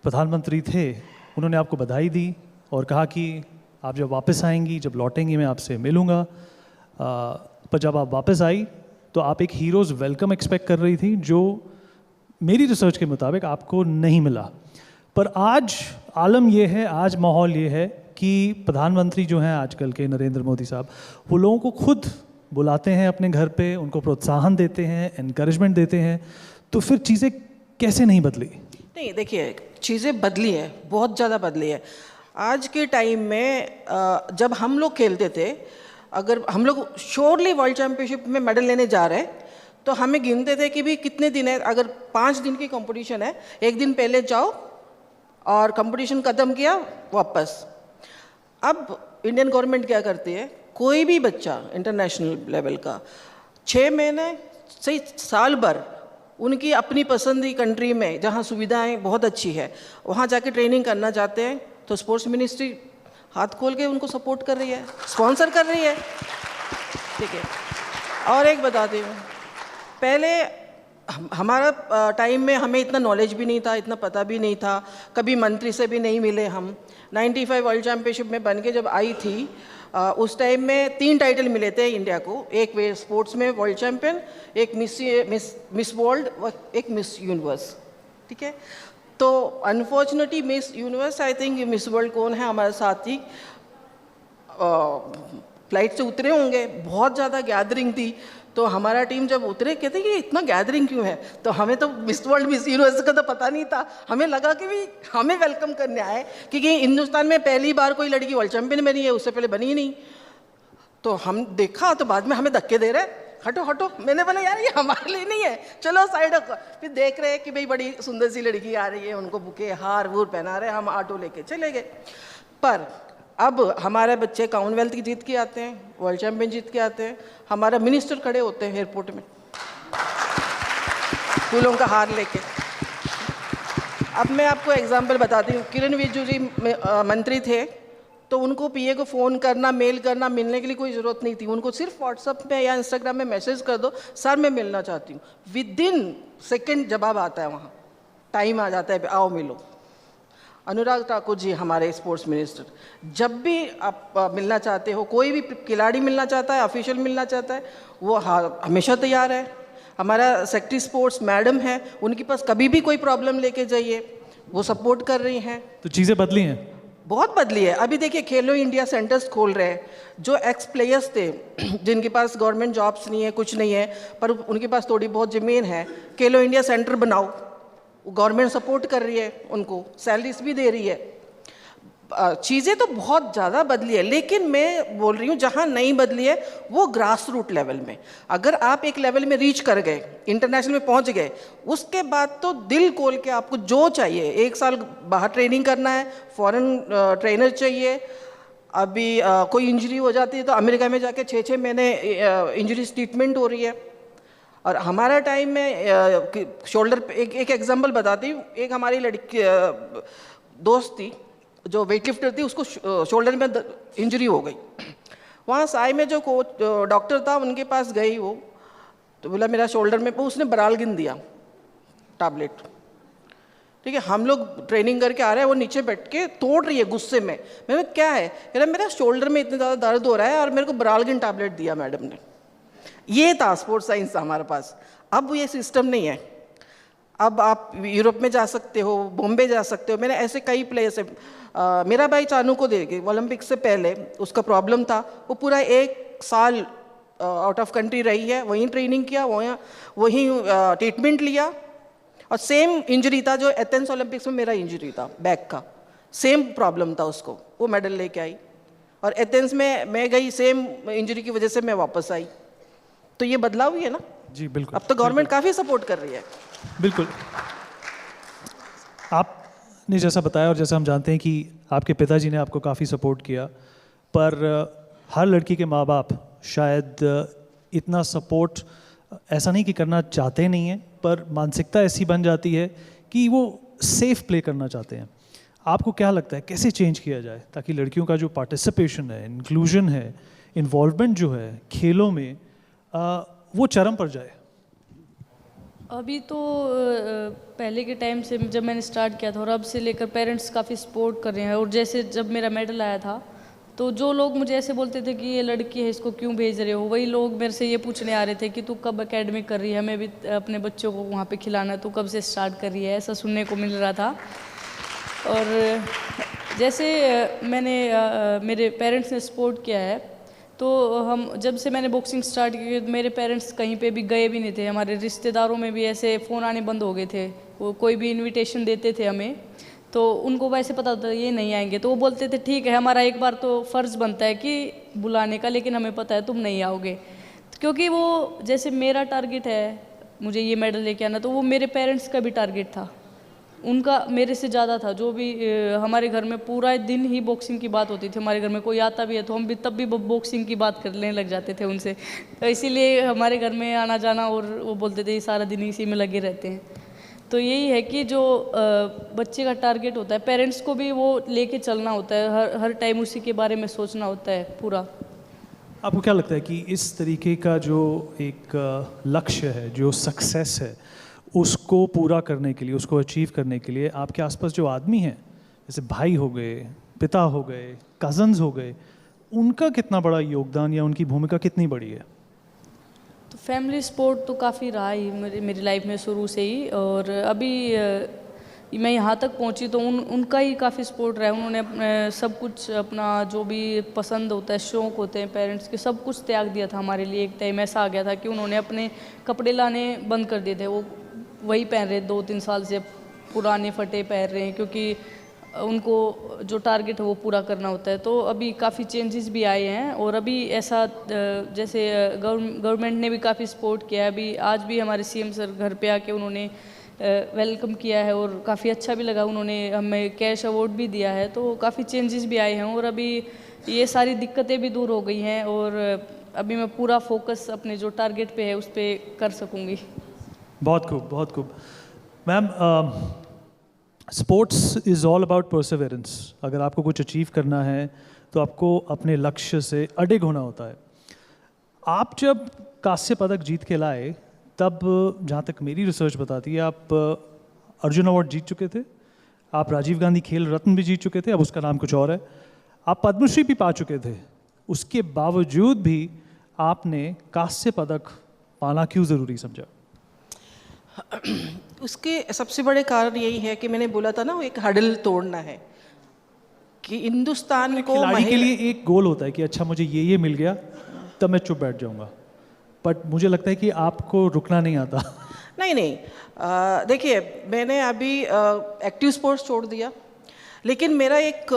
प्रधानमंत्री थे उन्होंने आपको बधाई दी और कहा कि आप जब वापस आएंगी, जब लौटेंगी, मैं आपसे मिलूँगा। पर जब आप वापस आई तो आप एक हीरोज़ वेलकम एक्सपेक्ट कर रही थी, जो मेरी रिसर्च के मुताबिक आपको नहीं मिला। पर आज आलम ये है, आज माहौल ये है कि प्रधानमंत्री जो हैं आजकल के नरेंद्र मोदी साहब, वो लोगों को खुद बुलाते हैं अपने घर पे, उनको प्रोत्साहन देते हैं, एनकरेजमेंट देते हैं। तो फिर चीज़ें कैसे नहीं बदली? नहीं, देखिए चीज़ें बदली है, बहुत ज़्यादा बदली है। आज के टाइम में जब हम लोग खेलते थे, अगर हम लोग श्योरली वर्ल्ड चैम्पियनशिप में मेडल लेने जा रहे हैं तो हमें गिनते थे कि भी कितने दिन है। अगर 5 दिन की कंपटीशन है, एक दिन पहले जाओ और कंपटीशन ख़त्म किया वापस। अब इंडियन गवर्नमेंट क्या करती है, कोई भी बच्चा इंटरनेशनल लेवल का 6 महीने से साल भर उनकी अपनी पसंद की कंट्री में जहाँ सुविधाएं बहुत अच्छी है वहाँ जाके ट्रेनिंग करना चाहते हैं तो स्पोर्ट्स मिनिस्ट्री हाथ खोल के उनको सपोर्ट कर रही है, स्पॉन्सर कर रही है। ठीक है, और एक बताती हूँ, पहले हमारा टाइम में हमें इतना नॉलेज भी नहीं था, इतना पता भी नहीं था, कभी मंत्री से भी नहीं मिले हम। 95 वर्ल्ड चैम्पियनशिप में बन के जब आई थी, उस टाइम में 3 टाइटल मिले थे इंडिया को, एक वे स्पोर्ट्स में वर्ल्ड चैम्पियन, एक मिस वर्ल्ड, एक मिस यूनिवर्स। ठीक है, तो unfortunately miss universe, I think miss world कौन है हमारे साथ ही फ्लाइट से उतरे होंगे, बहुत ज़्यादा गैदरिंग थी। तो हमारा टीम जब उतरे, कहते कि इतना गैदरिंग क्यों है, तो हमें तो मिस वर्ल्ड मिस यूनिवर्स का तो पता नहीं था। हमें लगा कि भी हमें वेलकम करने आए, क्योंकि हिंदुस्तान में पहली बार कोई लड़की वर्ल्ड चैम्पियन बनी है, उससे पहले बनी ही नहीं। तो हम देखा तो बाद में हमें धक्के दे रहे, हटो हटो। मैंने बोला यार ये हमारे लिए नहीं है, चलो साइड हो। फिर देख रहे हैं कि भाई बड़ी सुंदर सी लड़की आ रही है, उनको बुके हार वूर पहना रहे, हम ऑटो लेके चले गए। पर अब हमारे बच्चे कॉमनवेल्थ की जीत के आते हैं, वर्ल्ड चैम्पियन जीत के आते हैं, हमारा मिनिस्टर खड़े होते हैं एयरपोर्ट में फूलों का हार लेके। अब मैं आपको एग्जांपल बताती हूँ, किरण रिजिजू जी मंत्री थे, तो उनको पीए को फ़ोन करना, मेल करना, मिलने के लिए कोई ज़रूरत नहीं थी। उनको सिर्फ व्हाट्सएप में या इंस्टाग्राम में मैसेज कर दो, सर मैं मिलना चाहती हूँ, विदिन सेकेंड जवाब आता है, वहाँ टाइम आ जाता है, आओ मिलो। अनुराग ठाकुर जी हमारे स्पोर्ट्स मिनिस्टर, जब भी आप मिलना चाहते हो, कोई भी खिलाड़ी मिलना चाहता है, ऑफिशियल मिलना चाहता है, वो हमेशा तैयार है। हमारा सेक्रेटरी स्पोर्ट्स मैडम है, उनके पास कभी भी कोई प्रॉब्लम लेके जाइए, वो सपोर्ट कर रही हैं। तो चीज़ें बदली हैं, बहुत बदली है। अभी देखिए खेलो इंडिया सेंटर्स खोल रहे हैं, जो एक्स प्लेयर्स थे जिनके पास गवर्नमेंट जॉब्स नहीं है, कुछ नहीं है, पर उनके पास थोड़ी बहुत ज़मीन है, खेलो इंडिया सेंटर बनाओ, गवर्नमेंट सपोर्ट कर रही है, उनको सैलरीज भी दे रही है। चीज़ें तो बहुत ज़्यादा बदली है, लेकिन मैं बोल रही हूँ जहाँ नहीं बदली है वो ग्रास रूट लेवल में। अगर आप एक लेवल में रीच कर गए, इंटरनेशनल में पहुँच गए, उसके बाद तो दिल खोल के आपको जो चाहिए, 1 साल बाहर ट्रेनिंग करना है, फॉरेन ट्रेनर चाहिए। अभी कोई इंजरी हो जाती है तो अमेरिका में जाके 6-6 महीने इंजरी ट्रीटमेंट हो रही है। और हमारा टाइम में शोल्डर पे एक एग्जांपल बताती हूँ, एक हमारी लड़की दोस्त थी जो वेट लिफ्टर थी, उसको शोल्डर में इंजरी हो गई। वहाँ साई में जो कोच डॉक्टर था उनके पास गई वो, तो बोला मेरा शोल्डर में, उसने बरालगिन दिया टैबलेट। ठीक है, हम लोग ट्रेनिंग करके आ रहे हैं, वो नीचे बैठ के तोड़ रही है गुस्से में। मैंने क्या है, कह रहा मेरा शोल्डर में इतना ज़्यादा दर्द हो रहा है और मेरे को बरालगिन टैबलेट दिया मैडम ने। ये था स्पोर्ट्स साइंस हमारे पास। अब ये सिस्टम नहीं है। अब आप यूरोप में जा सकते हो, बॉम्बे जा सकते हो। मैंने ऐसे कई प्लेयर्स है, मेरा भाई चानू को देखे ओलंपिक से पहले उसका प्रॉब्लम था, वो पूरा 1 साल आउट ऑफ कंट्री रही है, वहीं ट्रेनिंग किया, वहीं ट्रीटमेंट लिया, और सेम इंजरी था जो एथेंस ओलंपिक्स में मेरा इंजरी था, बैक का सेम प्रॉब्लम था उसको, वो मेडल लेके आई। और एथेंस में मैं गई, सेम इंजरी की वजह से मैं वापस आई। तो ये बदलाव ही है ना जी बिल्कुल। अब तो गवर्नमेंट काफ़ी सपोर्ट कर रही है। बिल्कुल, आपने जैसा बताया और जैसा हम जानते हैं कि आपके पिताजी ने आपको काफ़ी सपोर्ट किया, पर हर लड़की के माँ बाप शायद इतना सपोर्ट ऐसा नहीं कि करना चाहते नहीं हैं, पर मानसिकता ऐसी बन जाती है कि वो सेफ प्ले करना चाहते हैं। आपको क्या लगता है कैसे चेंज किया जाए ताकि लड़कियों का जो पार्टिसिपेशन है, इंक्लूजन है, इन्वॉल्वमेंट जो है खेलों में, वो चरम पर जाए? अभी तो पहले के टाइम से जब मैंने स्टार्ट किया था और अब से लेकर पेरेंट्स काफ़ी सपोर्ट कर रहे हैं। और जैसे जब मेरा मेडल आया था तो जो लोग मुझे ऐसे बोलते थे कि ये लड़की है, इसको क्यों भेज रहे हो, वही लोग मेरे से ये पूछने आ रहे थे कि तू कब एकेडमी कर रही है, हमें भी अपने बच्चों को वहाँ पे खिलाना है, तू कब से स्टार्ट कर रही है, ऐसा सुनने को मिल रहा था। और जैसे मेरे पेरेंट्स ने सपोर्ट किया है, तो हम जब से मैंने बॉक्सिंग स्टार्ट की मेरे पेरेंट्स कहीं पे भी गए भी नहीं थे। हमारे रिश्तेदारों में भी ऐसे फ़ोन आने बंद हो गए थे, वो कोई भी इनविटेशन देते थे हमें तो उनको वैसे पता होता ये नहीं आएंगे, तो वो बोलते थे ठीक है, हमारा एक बार तो फ़र्ज़ बनता है कि बुलाने का, लेकिन हमें पता है तुम नहीं आओगे। क्योंकि वो जैसे मेरा टारगेट है मुझे ये मेडल लेके आना, तो वो मेरे पेरेंट्स का भी टारगेट था, उनका मेरे से ज़्यादा था। जो भी हमारे घर में पूरा दिन ही बॉक्सिंग की बात होती थी, हमारे घर में कोई आता भी है तो हम भी तब भी बॉक्सिंग की बात करने लग जाते थे उनसे, तो इसीलिए हमारे घर में आना जाना, और वो बोलते थे सारा दिन इसी में लगे रहते हैं। तो यही है कि जो बच्चे का टारगेट होता है, पेरेंट्स को भी वो लेके चलना होता है, हर टाइम उसी के बारे में सोचना होता है पूरा। आपको क्या लगता है कि इस तरीके का जो एक लक्ष्य है, जो सक्सेस है, उसको पूरा करने के लिए, उसको अचीव करने के लिए आपके आसपास जो आदमी हैं, जैसे भाई हो गए, पिता हो गए, कज़न्स हो गए, उनका कितना बड़ा योगदान या उनकी भूमिका कितनी बड़ी है? तो फैमिली सपोर्ट तो काफ़ी रहा ही मेरी लाइफ में शुरू से ही, और अभी मैं यहाँ तक पहुँची तो उनका ही काफ़ी सपोर्ट रहा है। उन्होंने अपने सब कुछ, अपना जो भी पसंद होता है, शौक़ होते हैं पेरेंट्स के, सब कुछ त्याग दिया था हमारे लिए। एक टाइम ऐसा आ गया था कि उन्होंने अपने कपड़े लाने बंद कर दिए थे, वो वही पहन रहे 2-3 साल से, पुराने फटे पहन रहे हैं, क्योंकि उनको जो टारगेट है वो पूरा करना होता है। तो अभी काफ़ी चेंजेस भी आए हैं, और अभी ऐसा जैसे गवर्नमेंट ने भी काफ़ी सपोर्ट किया है। अभी आज भी हमारे सीएम सर घर पे आके उन्होंने वेलकम किया है, और काफ़ी अच्छा भी लगा, उन्होंने हमें कैश अवार्ड भी दिया है। तो काफ़ी चेंजेस भी आए हैं, और अभी ये सारी दिक्कतें भी दूर हो गई हैं, और अभी मैं पूरा फोकस अपने जो टारगेट पे है उस पर कर सकूँगी। बहुत खूब, बहुत खूब। Ma'am, sports is all about perseverance. अगर आपको कुछ अचीव करना है तो आपको अपने लक्ष्य से अडिग होना होता है। आप जब कांस्य पदक जीत के लाए, तब जहाँ तक मेरी रिसर्च बताती है, आप अर्जुन अवार्ड जीत चुके थे, आप राजीव गांधी खेल रत्न भी जीत चुके थे, अब उसका नाम कुछ और है, आप पद्मश्री भी पा चुके थे। उसके बावजूद भी आपने कांस्य पदक पाना क्यों ज़रूरी समझा? उसके सबसे बड़े कारण यही है कि मैंने बोला था ना, वो एक हडल तोड़ना है कि हिंदुस्तान को खिलाड़ी के लिए एक गोल होता है कि अच्छा मुझे ये मिल गया तब मैं चुप बैठ जाऊंगा, बट मुझे लगता है कि आपको रुकना नहीं आता। नहीं, देखिए, मैंने अभी एक्टिव स्पोर्ट्स छोड़ दिया, लेकिन मेरा एक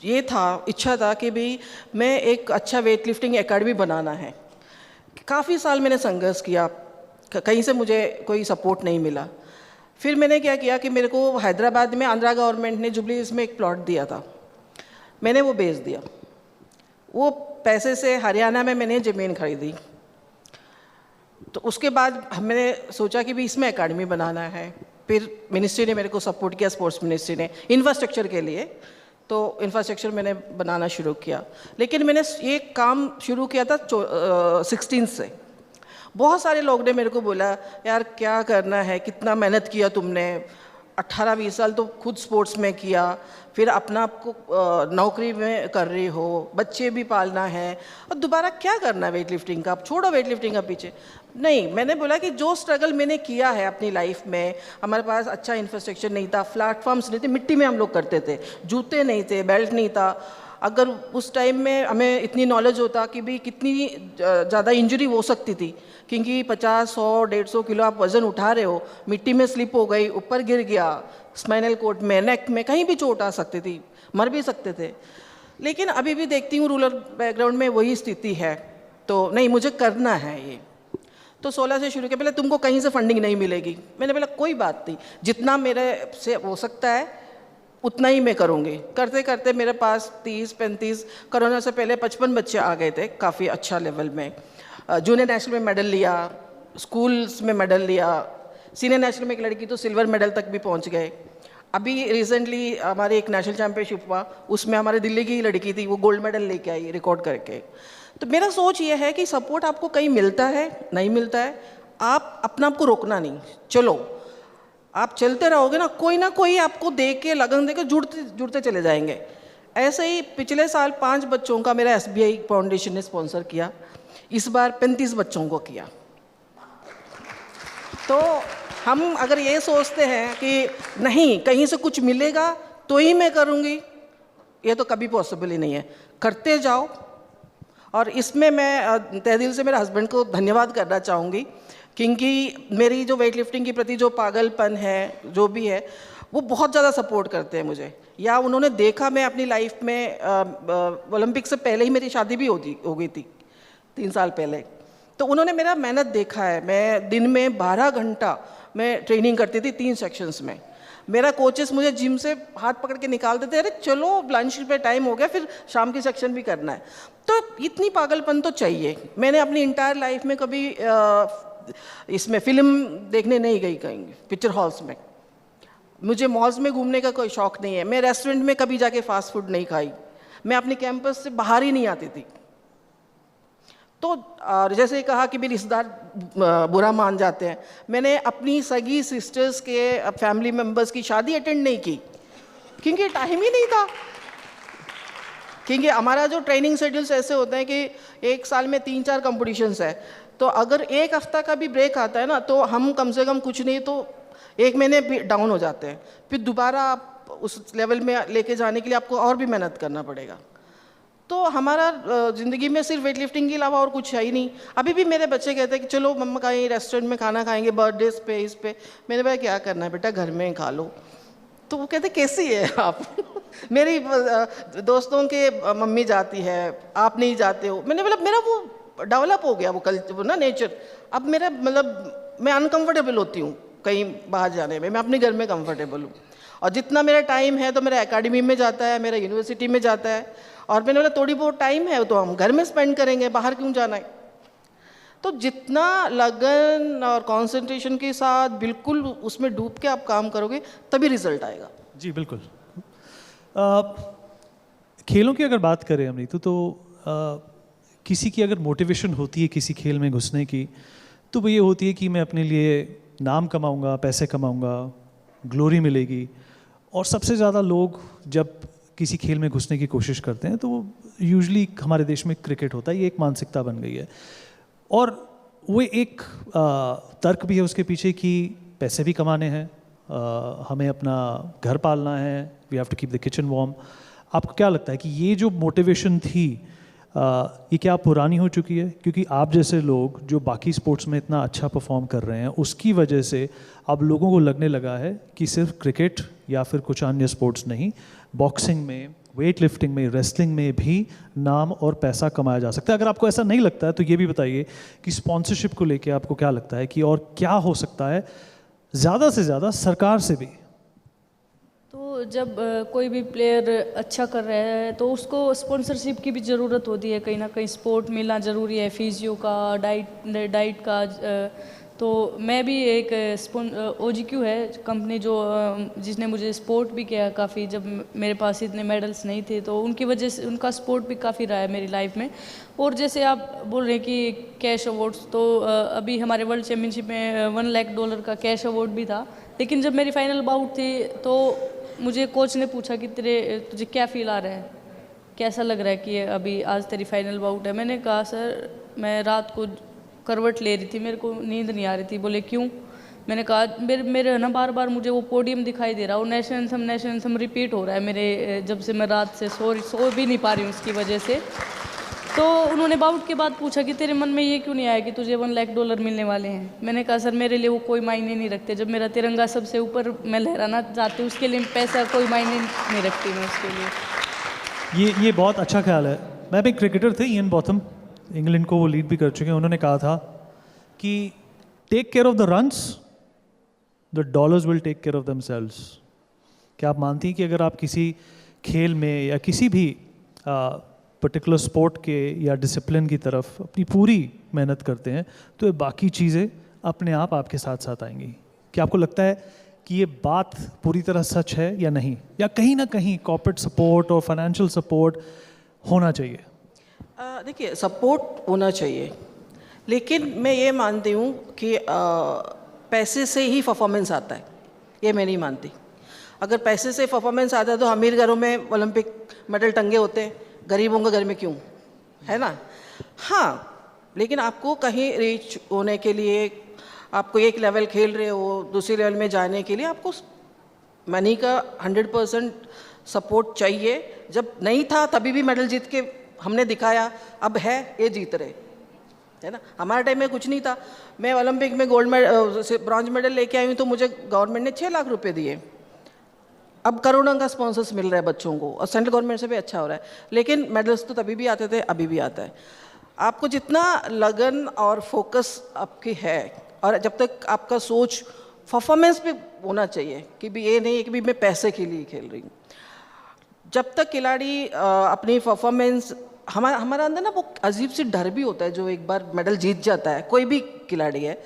ये था, इच्छा था कि भाई मैं एक अच्छा वेट लिफ्टिंग एकेडमी बनाना है। काफ़ी साल मैंने संघर्ष किया, कहीं से मुझे कोई सपोर्ट नहीं मिला। फिर मैंने क्या किया कि मेरे को हैदराबाद में आंध्रा गवर्नमेंट ने जुबली हिल्स में एक प्लॉट दिया था, मैंने वो बेच दिया। वो पैसे से हरियाणा में मैंने ज़मीन खरीदी। तो उसके बाद मैंने सोचा कि भी इसमें एकेडमी बनाना है। फिर मिनिस्ट्री ने मेरे को सपोर्ट किया, स्पोर्ट्स मिनिस्ट्री ने इंफ्रास्ट्रक्चर के लिए, तो इंफ्रास्ट्रक्चर मैंने बनाना शुरू किया। लेकिन मैंने ये काम शुरू किया था 16 से। बहुत सारे लोग ने मेरे को बोला, यार क्या करना है, कितना मेहनत किया तुमने, 18-20 साल तो खुद स्पोर्ट्स में किया, फिर अपना आपको नौकरी में कर रही हो, बच्चे भी पालना है, और दोबारा क्या करना है वेट लिफ्टिंग का, अब छोड़ो वेट लिफ्टिंग का पीछे। नहीं, मैंने बोला कि जो स्ट्रगल मैंने किया है अपनी लाइफ में, हमारे पास अच्छा इंफ्रास्ट्रक्चर नहीं था, प्लेटफॉर्म्स नहीं थे, मिट्टी में हम लोग करते थे, जूते नहीं थे, बेल्ट नहीं था। अगर उस टाइम में हमें इतनी नॉलेज होता कि भी कितनी ज़्यादा इंजरी हो सकती थी, क्योंकि 50, 100, 150 किलो आप वज़न उठा रहे हो, मिट्टी में स्लिप हो गई, ऊपर गिर गया, स्पाइनल कोड में, नेक में, कहीं भी चोट आ सकती थी, मर भी सकते थे। लेकिन अभी भी देखती हूँ रूरल बैकग्राउंड में वही स्थिति है। तो नहीं, मुझे करना है ये। तो 16 से शुरू किया। पहले तुमको कहीं से फंडिंग नहीं मिलेगी, मैंने बोला कोई बात नहीं, जितना मेरे से हो सकता है उतना ही मैं करूँगी। करते करते मेरे पास 30-35, कोरोना से पहले 55 बच्चे आ गए थे, काफ़ी अच्छा लेवल में। जूनियर नेशनल में मेडल लिया, स्कूल्स में मेडल लिया, सीनियर नेशनल में एक लड़की तो सिल्वर मेडल तक भी पहुंच गए। अभी रिसेंटली हमारी एक नेशनल चैम्पियनशिप हुआ, उसमें हमारे दिल्ली की लड़की थी, वो गोल्ड मेडल लेके आई रिकॉर्ड करके। तो मेरा सोच ये है कि सपोर्ट आपको कहीं मिलता है, नहीं मिलता है, आप अपना आपको रोकना नहीं, चलो आप चलते रहोगे ना कोई आपको दे के, लगन दे के जुड़ते चले जाएंगे। ऐसे ही पिछले साल 5 बच्चों का मेरा SBI फाउंडेशन ने स्पॉन्सर किया, इस बार 35 बच्चों को किया। तो हम अगर ये सोचते हैं कि नहीं कहीं से कुछ मिलेगा तो ही मैं करूँगी, ये तो कभी पॉसिबल ही नहीं है। करते जाओ। और इसमें मैं तहे दिल से मेरे हस्बैंड को धन्यवाद करना चाहूँगी, क्योंकि मेरी जो वेट लिफ्टिंग के प्रति जो पागलपन है, जो भी है, वो बहुत ज़्यादा सपोर्ट करते हैं मुझे। या उन्होंने देखा, मैं अपनी लाइफ में ओलंपिक से पहले ही मेरी शादी भी हो गई थी 3 साल पहले, तो उन्होंने मेरा मेहनत देखा है। मैं दिन में 12 घंटा मैं ट्रेनिंग करती थी 3 सेक्शंस में। मेरा कोचेस मुझे जिम से हाथ पकड़ के निकालते थे, अरे चलो लंच पे टाइम हो गया, फिर शाम की सेक्शन भी करना है। तो इतनी पागलपन तो चाहिए। मैंने अपनी इंटायर लाइफ में कभी इसमें फिल्म देखने नहीं गई कहीं पिक्चर हॉल्स में। मुझे मॉल्स में घूमने का कोई शौक़ नहीं है। मैं रेस्टोरेंट में कभी जाके फास्ट फूड नहीं खाई। मैं अपने कैंपस से बाहर ही नहीं आती थी। तो जैसे कहा कि मेरे रिश्तेदार बुरा मान जाते हैं, मैंने अपनी सगी सिस्टर्स के फैमिली मेम्बर्स की शादी अटेंड नहीं की क्योंकि टाइम ही नहीं था। क्योंकि हमारा जो ट्रेनिंग शेड्यूल्स ऐसे होते हैं कि एक साल में 3-4 कॉम्पिटिशन्स है, तो अगर एक हफ्ता का भी ब्रेक आता है ना, तो हम कम से कम कुछ नहीं तो 1 महीने डाउन हो जाते हैं। फिर दोबारा आप उस लेवल में लेके जाने के लिए आपको और भी मेहनत करना पड़ेगा। तो हमारा ज़िंदगी में सिर्फ वेट लिफ्टिंग के अलावा और कुछ है ही नहीं। अभी भी मेरे बच्चे कहते हैं कि चलो मम्मा कहीं रेस्टोरेंट में खाना खाएंगे, बर्थडेज पे, इस पे। मैंने बोला क्या करना है बेटा, घर में खा लो। तो वो कहते कैसी है आप मेरी दोस्तों के मम्मी जाती है, आप नहीं जाते हो। मैंने बोला मेरा वो डेवलप हो गया वो कल्चर ना, नेचर। अब मेरा मतलब मैं अनकंफर्टेबल होती हूँ कहीं बाहर जाने में, मैं अपने घर में कंफर्टेबल हूँ। और जितना मेरा टाइम है तो मेरा एकेडमी में जाता है, मेरा यूनिवर्सिटी में जाता है। और मैंने बोला थोड़ी बहुत टाइम है तो हम घर में स्पेंड करेंगे, बाहर क्यों जाना है। तो जितना लगन और कंसंट्रेशन के साथ बिल्कुल उसमें डूब के आप काम करोगे तभी रिजल्ट आएगा। जी बिल्कुल। खेलों की अगर बात करें अमृतु, तो किसी की अगर मोटिवेशन होती है किसी खेल में घुसने की, तो वो ये होती है कि मैं अपने लिए नाम कमाऊंगा, पैसे कमाऊंगा, ग्लोरी मिलेगी। और सबसे ज़्यादा लोग जब किसी खेल में घुसने की कोशिश करते हैं तो वो यूजुअली हमारे देश में क्रिकेट होता है, ये एक मानसिकता बन गई है। और वो एक तर्क भी है उसके पीछे कि पैसे भी कमाने हैं, हमें अपना घर पालना है, we have to keep the kitchen warm. आपको क्या लगता है कि ये जो मोटिवेशन थी ये क्या पुरानी हो चुकी है? क्योंकि आप जैसे लोग जो बाकी स्पोर्ट्स में इतना अच्छा परफॉर्म कर रहे हैं, उसकी वजह से अब लोगों को लगने लगा है कि सिर्फ क्रिकेट या फिर कुछ अन्य स्पोर्ट्स नहीं, बॉक्सिंग में, वेट लिफ्टिंग में, रेसलिंग में भी नाम और पैसा कमाया जा सकता है। अगर आपको ऐसा नहीं लगता है तो ये भी बताइए कि स्पॉन्सरशिप को लेके आपको क्या लगता है कि और क्या हो सकता है ज़्यादा से ज़्यादा सरकार से भी? तो जब कोई भी प्लेयर अच्छा कर रहा है तो उसको स्पॉन्सरशिप की भी ज़रूरत होती है। कहीं ना कहीं सपोर्ट मिलना ज़रूरी है, फिजियो का, डाइट का। तो मैं भी एक OGQ है कंपनी जो जिसने मुझे सपोर्ट भी किया काफ़ी, जब मेरे पास इतने मेडल्स नहीं थे, तो उनकी वजह से उनका सपोर्ट भी काफ़ी रहा है मेरी लाइफ में। और जैसे आप बोल रहे हैं कि कैश अवार्ड्स, तो अभी हमारे वर्ल्ड चैम्पियनशिप में $1 लाख का कैश अवार्ड भी था। लेकिन जब मेरी फाइनल बाउट थी तो मुझे कोच ने पूछा कि तुझे क्या फील आ रहा है, कैसा लग रहा है कि अभी आज तेरी फाइनल बाउट है। मैंने कहा सर मैं रात को करवट ले रही थी, मेरे को नींद नहीं आ रही थी। बोले क्यों? मैंने कहा मेरे ना बार बार मुझे वो पोडियम दिखाई दे रहा, वो नेशनल एंथम रिपीट हो रहा है मेरे, जब से मैं रात से सो भी नहीं पा रही हूँ उसकी वजह से। तो उन्होंने बाउट के बाद पूछा कि तेरे मन में ये क्यों नहीं आया कि तुझे $1 लाख मिलने वाले हैं। मैंने कहा सर मेरे लिए वो कोई मायने नहीं रखते, जब मेरा तिरंगा सबसे ऊपर मैं लहराना चाहती हूँ उसके लिए पैसा कोई मायने नहीं रखती मैं उसके लिए। ये बहुत अच्छा ख्याल है। मैं भी क्रिकेटर थे, इयन बॉथम, इंग्लैंड को वो लीड भी कर चुके हैं। उन्होंने कहा था कि take care of the runs, the dollars will take care of themselves. क्या आप मानती हैं कि अगर आप किसी खेल में या किसी भी पर्टिकुलर स्पोर्ट के या डिसिप्लिन की तरफ अपनी पूरी मेहनत करते हैं तो ये बाकी चीज़ें अपने आप आपके साथ साथ आएंगी? क्या आपको लगता है कि ये बात पूरी तरह सच है या नहीं, या कहीं ना कहीं कॉर्पोरेट सपोर्ट और फाइनेंशियल सपोर्ट होना चाहिए? देखिए सपोर्ट होना चाहिए, लेकिन मैं ये मानती हूँ कि पैसे से ही परफॉर्मेंस आता है, ये मैं नहीं मानती। अगर पैसे से परफॉर्मेंस आता है तो अमीर घरों में ओलंपिक मेडल टंगे होते हैं, गरीबों के घर में क्यों, है ना? हाँ, लेकिन आपको कहीं रीच होने के लिए, आपको एक लेवल खेल रहे हो दूसरे लेवल में जाने के लिए आपको मनी का 100% सपोर्ट चाहिए। जब नहीं था तभी भी मेडल जीत के हमने दिखाया, अब है ये जीत रहे, है ना? हमारे टाइम में कुछ नहीं था। मैं ओलंपिक में ब्रॉन्ज मेडल लेके आई हूँ तो मुझे गवर्नमेंट ने 6 लाख रुपए दिए। अब करोड़ों का स्पॉन्सर्स मिल रहा है बच्चों को और सेंट्रल गवर्नमेंट से भी अच्छा हो रहा है। लेकिन मेडल्स तो तभी भी आते थे, अभी भी आता है। आपको जितना लगन और फोकस आपकी है, और जब तक आपका सोच परफॉर्मेंस पे होना चाहिए कि भी ये नहीं है कि भी मैं पैसे के लिए खेल रही हूँ। जब तक खिलाड़ी अपनी परफॉर्मेंस हमारा अंदर ना वो अजीब सी डर भी होता है, जो एक बार मेडल जीत जाता है, कोई भी खिलाड़ी है,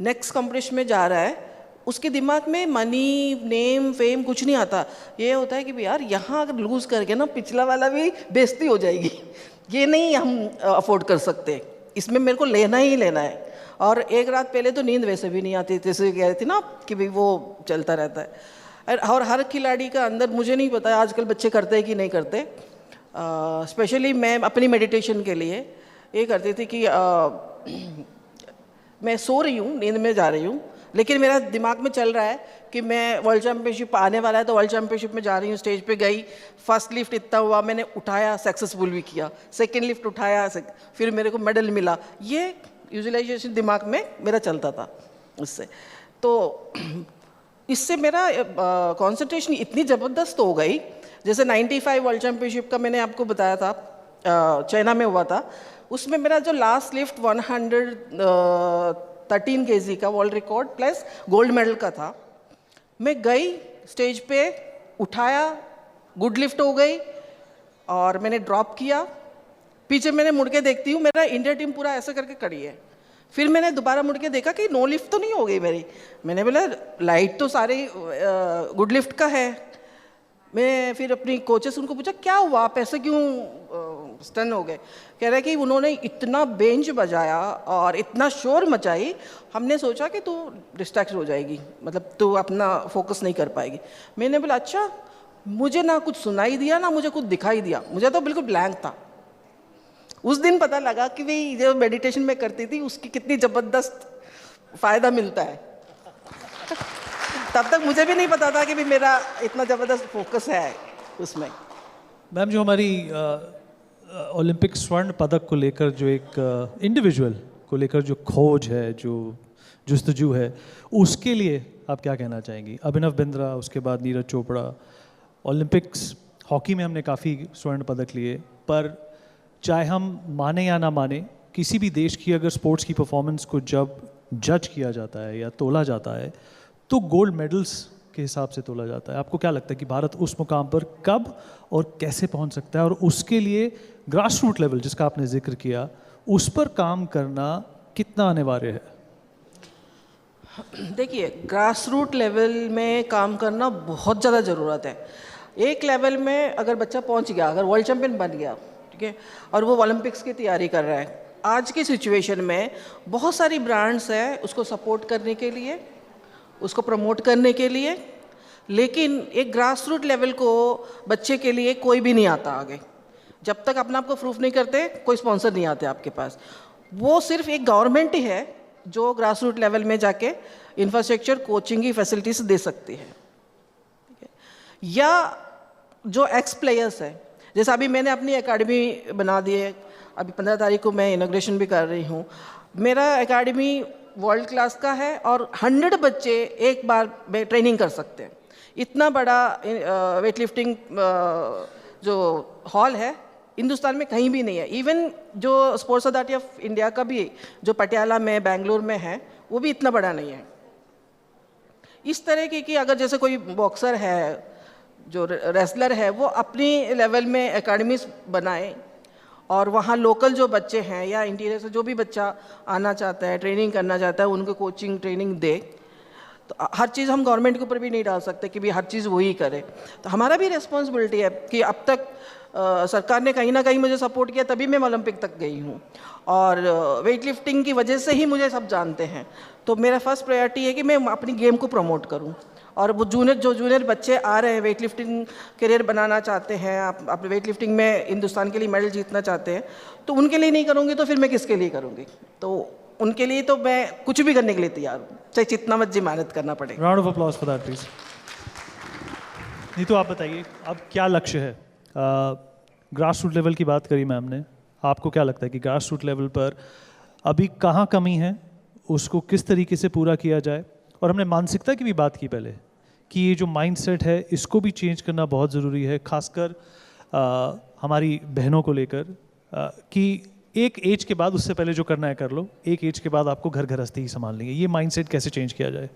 नेक्स्ट कॉम्पिटिशन में जा रहा है, उसके दिमाग में मनी, नेम, फेम कुछ नहीं आता। ये होता है कि भी यार यहाँ अगर लूज़ करके ना पिछला वाला भी बेइज्जती हो जाएगी, ये नहीं हम अफोर्ड कर सकते, इसमें मेरे को लेना ही लेना है। और एक रात पहले तो नींद वैसे भी नहीं आती, जैसे कह रही थी ना कि भाई वो चलता रहता है। और हर खिलाड़ी का अंदर, मुझे नहीं पता आजकल बच्चे करते हैं कि नहीं करते, स्पेशली मैं अपनी मेडिटेशन के लिए ये करती थी कि मैं सो रही हूँ, नींद में जा रही हूँ, लेकिन मेरा दिमाग में चल रहा है कि मैं वर्ल्ड चैम्पियनशिप आने वाला है, तो वर्ल्ड चैम्पियनशिप में जा रही हूँ, स्टेज पे गई, फर्स्ट लिफ्ट इतना हुआ, मैंने उठाया, सक्सेसफुल भी किया, सेकंड लिफ्ट उठाया, फिर मेरे को मेडल मिला। ये विजुअलाइजेशन दिमाग में मेरा चलता था उससे। तो इससे मेरा कंसंट्रेशन इतनी ज़बरदस्त हो गई, जैसे 95 वर्ल्ड चैम्पियनशिप का मैंने आपको बताया था, चाइना में हुआ था, उसमें मेरा जो लास्ट लिफ्ट 113 kg का world record plus gold medal का था। मैं गई स्टेज पे, उठाया, गुड लिफ्ट हो गई और मैंने ड्रॉप किया। पीछे मैंने मुड़ के देखती हूँ, मेरा इंडिया टीम पूरा ऐसे करके खड़ी है। फिर मैंने दोबारा मुड़ के देखा कि नो लिफ्ट तो नहीं हो गई मेरी। मैंने बोला लाइट तो सारे गुड लिफ्ट का है। मैं फिर अपनी कोचेस उनको पूछा क्या हुआ, आप ऐसे क्यों स्टन हो गए? कह रहे कि उन्होंने इतना बेंच बजाया और इतना शोर मचाई, हमने सोचा कि तू डिस्ट्रैक्ट हो जाएगी, मतलब तू अपना फोकस नहीं कर पाएगी। मैंने बोला अच्छा, मुझे ना कुछ सुनाई दिया ना मुझे कुछ दिखाई दिया, मुझे तो बिल्कुल ब्लैंक था। उस दिन पता लगा कि भाई जो मेडिटेशन में करती थी उसकी कितनी ज़बरदस्त फ़ायदा मिलता है। तब तक मुझे भी नहीं पता था कि भी मेरा इतना ज़बरदस्त फोकस है उसमें। मैम, जो हमारी ओलंपिक स्वर्ण पदक को लेकर जो एक इंडिविजुअल को लेकर जो खोज है, जो जुस्तजू है, उसके लिए आप क्या कहना चाहेंगी? अभिनव बिंद्रा, उसके बाद नीरज चोपड़ा, ओलंपिक्स हॉकी में हमने काफ़ी स्वर्ण पदक लिए, पर चाहे हम माने या ना माने, किसी भी देश की अगर स्पोर्ट्स की परफॉर्मेंस को जब जज किया जाता है या तोला जाता है तो गोल्ड मेडल्स के हिसाब से तोला जाता है। आपको क्या लगता है कि भारत उस मुकाम पर कब और कैसे पहुंच सकता है, और उसके लिए ग्रास रूट लेवल जिसका आपने जिक्र किया, उस पर काम करना कितना अनिवार्य है? देखिए, ग्रास रूट लेवल में काम करना बहुत ज़्यादा ज़रूरत है। एक लेवल में अगर बच्चा पहुंच गया, अगर वर्ल्ड चैम्पियन बन गया, ठीक है, और वो ओलंपिक्स की तैयारी कर रहा है, आज की सिचुएशन में बहुत सारी ब्रांड्स हैं उसको सपोर्ट करने के लिए, उसको प्रमोट करने के लिए, लेकिन एक ग्रास रूट लेवल को बच्चे के लिए कोई भी नहीं आता आगे। जब तक अपना आपको प्रूफ नहीं करते, कोई स्पॉन्सर नहीं आते आपके पास। वो सिर्फ एक गवर्नमेंट ही है जो ग्रास रूट लेवल में जाके इंफ्रास्ट्रक्चर, कोचिंग की फैसिलिटीज दे सकती है, या जो एक्स प्लेयर्स है। जैसे अभी मैंने अपनी एकेडमी बना दी है, अभी 15 तारीख को मैं इनॉग्रेशन भी कर रही हूँ। मेरा एकेडमी वर्ल्ड क्लास का है और 100 बच्चे एक बार में ट्रेनिंग कर सकते हैं। इतना बड़ा वेट लिफ्टिंग जो हॉल है हिंदुस्तान में कहीं भी नहीं है। इवन जो स्पोर्ट्स अथॉरिटी ऑफ इंडिया का भी जो पटियाला में, बेंगलोर में है, वो भी इतना बड़ा नहीं है। इस तरह की कि अगर जैसे कोई बॉक्सर है, जो रेसलर है, वो अपनी लेवल में एकेडमीज बनाए और वहाँ लोकल जो बच्चे हैं या इंटीरियर से जो भी बच्चा आना चाहता है, ट्रेनिंग करना चाहता है, उनको कोचिंग ट्रेनिंग दे। तो हर चीज़ हम गवर्नमेंट के ऊपर भी नहीं डाल सकते कि भी हर चीज़ वही करे। तो हमारा भी रिस्पॉन्सिबिलिटी है कि अब तक सरकार ने कहीं ना कहीं मुझे सपोर्ट किया, तभी मैं ओलंपिक तक गई हूँ, और वेट लिफ्टिंग की वजह से ही मुझे सब जानते हैं। तो मेरा फर्स्ट प्रायोरिटी है कि मैं अपनी गेम को प्रमोट करूँ, और वो जूनियर बच्चे आ रहे हैं, वेट लिफ्टिंग करियर बनाना चाहते हैं, आप वेट लिफ्टिंग में हिंदुस्तान के लिए मेडल जीतना चाहते हैं, तो उनके लिए नहीं करूँगी तो फिर मैं किसके लिए करूँगी? तो उनके लिए तो मैं कुछ भी करने के लिए तैयार हूँ, चाहे जितना मर्जी मेहनत करना पड़े। Round of applause for that please. नहीं तो आप बताइए, अब क्या लक्ष्य है? ग्रास रूट लेवल की बात करी मैम ने, आपको क्या लगता है कि ग्रास रूट लेवल पर अभी कहाँ कमी है, उसको किस तरीके से पूरा किया जाए? और हमने मानसिकता की भी बात की पहले कि ये जो माइंडसेट है इसको भी चेंज करना बहुत ज़रूरी है, खासकर हमारी बहनों को लेकर, कि एक एज के बाद, उससे पहले जो करना है कर लो, एक एज के बाद आपको घर गृहस्थी ही संभालनी है। ये माइंडसेट कैसे चेंज किया जाए?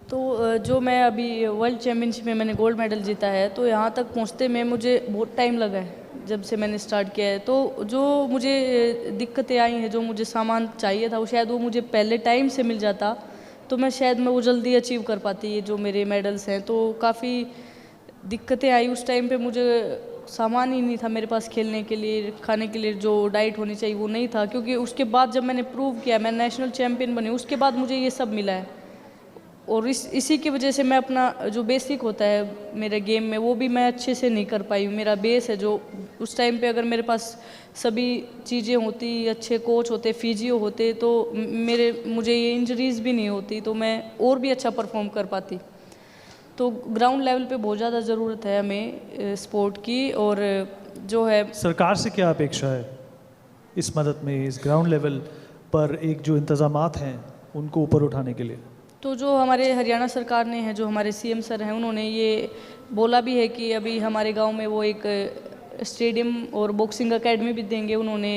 तो जो मैं अभी वर्ल्ड चैम्पियनशिप में मैंने गोल्ड मेडल जीता है, तो यहाँ तक पहुँचते में मुझे बहुत टाइम लगा है। जब से मैंने स्टार्ट किया है। तो जो मुझे दिक्कतें आई हैं, जो मुझे सामान चाहिए था, वो शायद वो मुझे पहले टाइम से मिल जाता तो मैं शायद वो जल्दी अचीव कर पाती, ये जो मेरे मेडल्स हैं। तो काफ़ी दिक्कतें आई उस टाइम पे, मुझे सामान ही नहीं था मेरे पास खेलने के लिए, खाने के लिए जो डाइट होनी चाहिए वो नहीं था। क्योंकि उसके बाद जब मैंने प्रूव किया, मैं नेशनल चैम्पियन बनी, उसके बाद मुझे ये सब मिला है। और इसी की वजह से मैं अपना जो बेसिक होता है मेरे गेम में, वो भी मैं अच्छे से नहीं कर पाई। मेरा बेस है जो उस टाइम पे, अगर मेरे पास सभी चीज़ें होती, अच्छे कोच होते, फिजियो होते, तो मुझे ये इंजरीज भी नहीं होती, तो मैं और भी अच्छा परफॉर्म कर पाती। तो ग्राउंड लेवल पे बहुत ज़्यादा ज़रूरत है हमें स्पोर्ट की। और जो है, सरकार से क्या अपेक्षा है इस मदद में, इस ग्राउंड लेवल पर एक जो इंतज़ामात हैं उनको ऊपर उठाने के लिए? तो जो हमारे हरियाणा सरकार ने है, जो हमारे सीएम सर हैं, उन्होंने ये बोला भी है कि अभी हमारे गांव में वो एक स्टेडियम और बॉक्सिंग एकेडमी भी देंगे। उन्होंने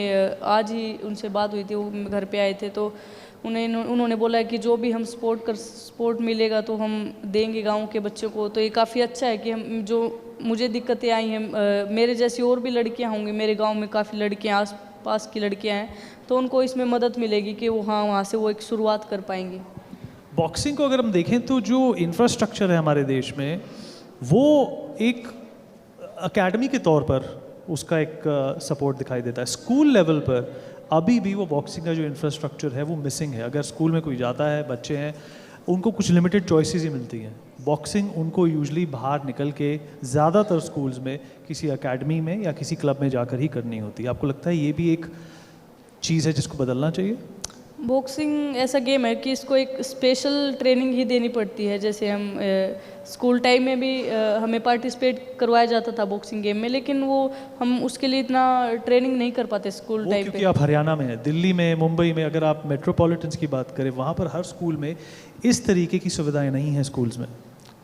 आज ही उनसे बात हुई थी, वो घर पे आए थे, तो उन्होंने बोला है कि जो भी हम स्पोर्ट मिलेगा तो हम देंगे गांव के बच्चों को। तो ये काफ़ी अच्छा है कि हम, जो मुझे दिक्कतें आई हैं, मेरे जैसी और भी लड़कियां होंगी, मेरे गांव में काफ़ी लड़कियां, आस पास की लड़कियां हैं, तो उनको इसमें मदद मिलेगी कि वो वहाँ से वो एक शुरुआत कर पाएंगी। बॉक्सिंग को अगर हम देखें तो जो इंफ्रास्ट्रक्चर है हमारे देश में, वो एक एकेडमी के तौर पर उसका एक सपोर्ट दिखाई देता है। स्कूल लेवल पर अभी भी वो बॉक्सिंग का जो इंफ्रास्ट्रक्चर है वो मिसिंग है। अगर स्कूल में कोई जाता है, बच्चे हैं, उनको कुछ लिमिटेड चॉइसेस ही मिलती हैं। बॉक्सिंग उनको यूजुअली बाहर निकल के ज़्यादातर स्कूल्स में किसी एकेडमी में या किसी क्लब में जाकर ही करनी होती है। आपको लगता है ये भी एक चीज़ है जिसको बदलना चाहिए? बॉक्सिंग ऐसा गेम है कि इसको एक स्पेशल ट्रेनिंग ही देनी पड़ती है। जैसे हम स्कूल टाइम में भी हमें पार्टिसिपेट करवाया जाता था बॉक्सिंग गेम में, लेकिन वो हम उसके लिए इतना ट्रेनिंग नहीं कर पाते स्कूल टाइम पे। क्योंकि आप हरियाणा में हैं, दिल्ली में, मुंबई में, अगर आप मेट्रोपॉलिटन्स की बात करें, वहाँ पर हर स्कूल में इस तरीके की सुविधाएं नहीं हैं स्कूल्स में।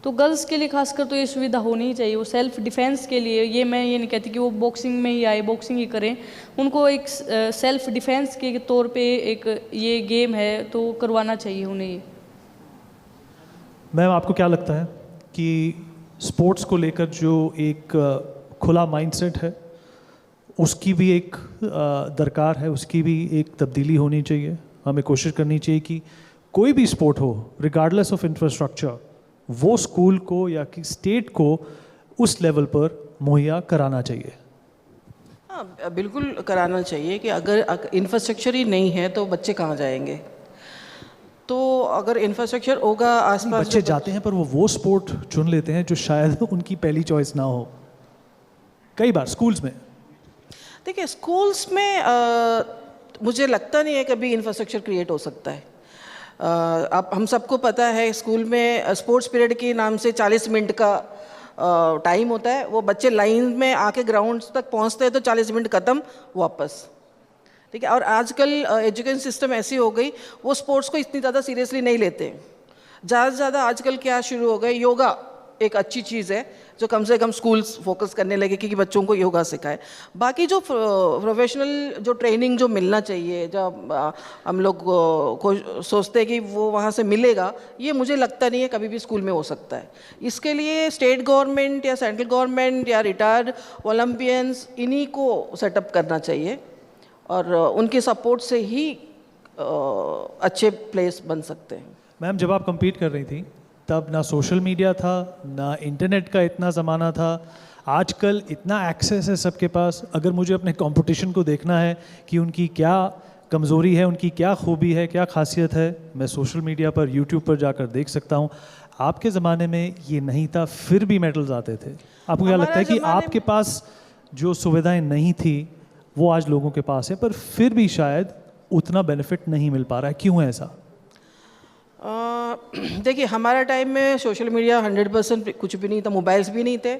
तो गर्ल्स के लिए खासकर तो ये सुविधा होनी ही चाहिए। वो सेल्फ डिफेंस के लिए, ये मैं ये नहीं कहती कि वो बॉक्सिंग में ही आए, बॉक्सिंग ही करें, उनको एक सेल्फ डिफेंस के तौर पे एक ये गेम है तो करवाना चाहिए उन्हें ये। मैम, आपको क्या लगता है कि स्पोर्ट्स को लेकर जो एक खुला माइंडसेट है उसकी भी एक दरकार है, उसकी भी एक तब्दीली होनी चाहिए? हमें कोशिश करनी चाहिए कि कोई भी स्पोर्ट हो, रिगार्डलेस ऑफ इंफ्रास्ट्रक्चर, वो स्कूल को या कि स्टेट को उस लेवल पर मुहैया कराना चाहिए। हाँ, बिल्कुल कराना चाहिए कि अगर इंफ्रास्ट्रक्चर ही नहीं है तो बच्चे कहाँ जाएंगे। तो अगर इंफ्रास्ट्रक्चर होगा आसपास, बच्चे जाते हैं पर वो स्पोर्ट चुन लेते हैं जो शायद उनकी पहली चॉइस ना हो। कई बार स्कूल्स में, देखिए स्कूल्स में मुझे लगता नहीं है कभी इंफ्रास्ट्रक्चर क्रिएट हो सकता है। अब हम सबको पता है स्कूल में स्पोर्ट्स पीरियड के नाम से 40 मिनट का टाइम होता है। वो बच्चे लाइन में आके ग्राउंड तक पहुंचते हैं तो 40 मिनट ख़त्म, वापस। ठीक है। और आजकल एजुकेशन सिस्टम ऐसी हो गई, वो स्पोर्ट्स को इतनी ज़्यादा सीरियसली नहीं लेते। ज़्यादा से ज़्यादा आजकल क्या शुरू हो गए, योगा एक अच्छी चीज़ है जो कम से कम स्कूल्स फोकस करने लगे कि बच्चों को योगा सिखाए। बाकी जो प्रोफेशनल जो ट्रेनिंग जो मिलना चाहिए, जब हम लोग को सोचते हैं कि वो वहाँ से मिलेगा, ये मुझे लगता नहीं है कभी भी स्कूल में हो सकता है। इसके लिए स्टेट गवर्नमेंट या सेंट्रल गवर्नमेंट या रिटायर्ड ओलंपियंस, इन्हीं को सेटअप करना चाहिए और उनके सपोर्ट से ही अच्छे प्लेयर्स बन सकते हैं। मैम, जब आप compete कर रही थी तब ना सोशल मीडिया था, ना इंटरनेट का इतना ज़माना था। आजकल इतना एक्सेस है सबके पास। अगर मुझे अपने कंपटीशन को देखना है कि उनकी क्या कमज़ोरी है, उनकी क्या खूबी है, क्या खासियत है, मैं सोशल मीडिया पर, यूट्यूब पर जाकर देख सकता हूँ। आपके ज़माने में ये नहीं था, फिर भी मेडल्स आते थे। आपको क्या लगता है कि आपके पास जो सुविधाएं नहीं थी वो आज लोगों के पास है, पर फिर भी शायद उतना बेनिफिट नहीं मिल पा रहा है? क्यों है ऐसा? देखिए, हमारा टाइम में सोशल मीडिया 100% कुछ भी नहीं था, मोबाइल्स भी नहीं थे।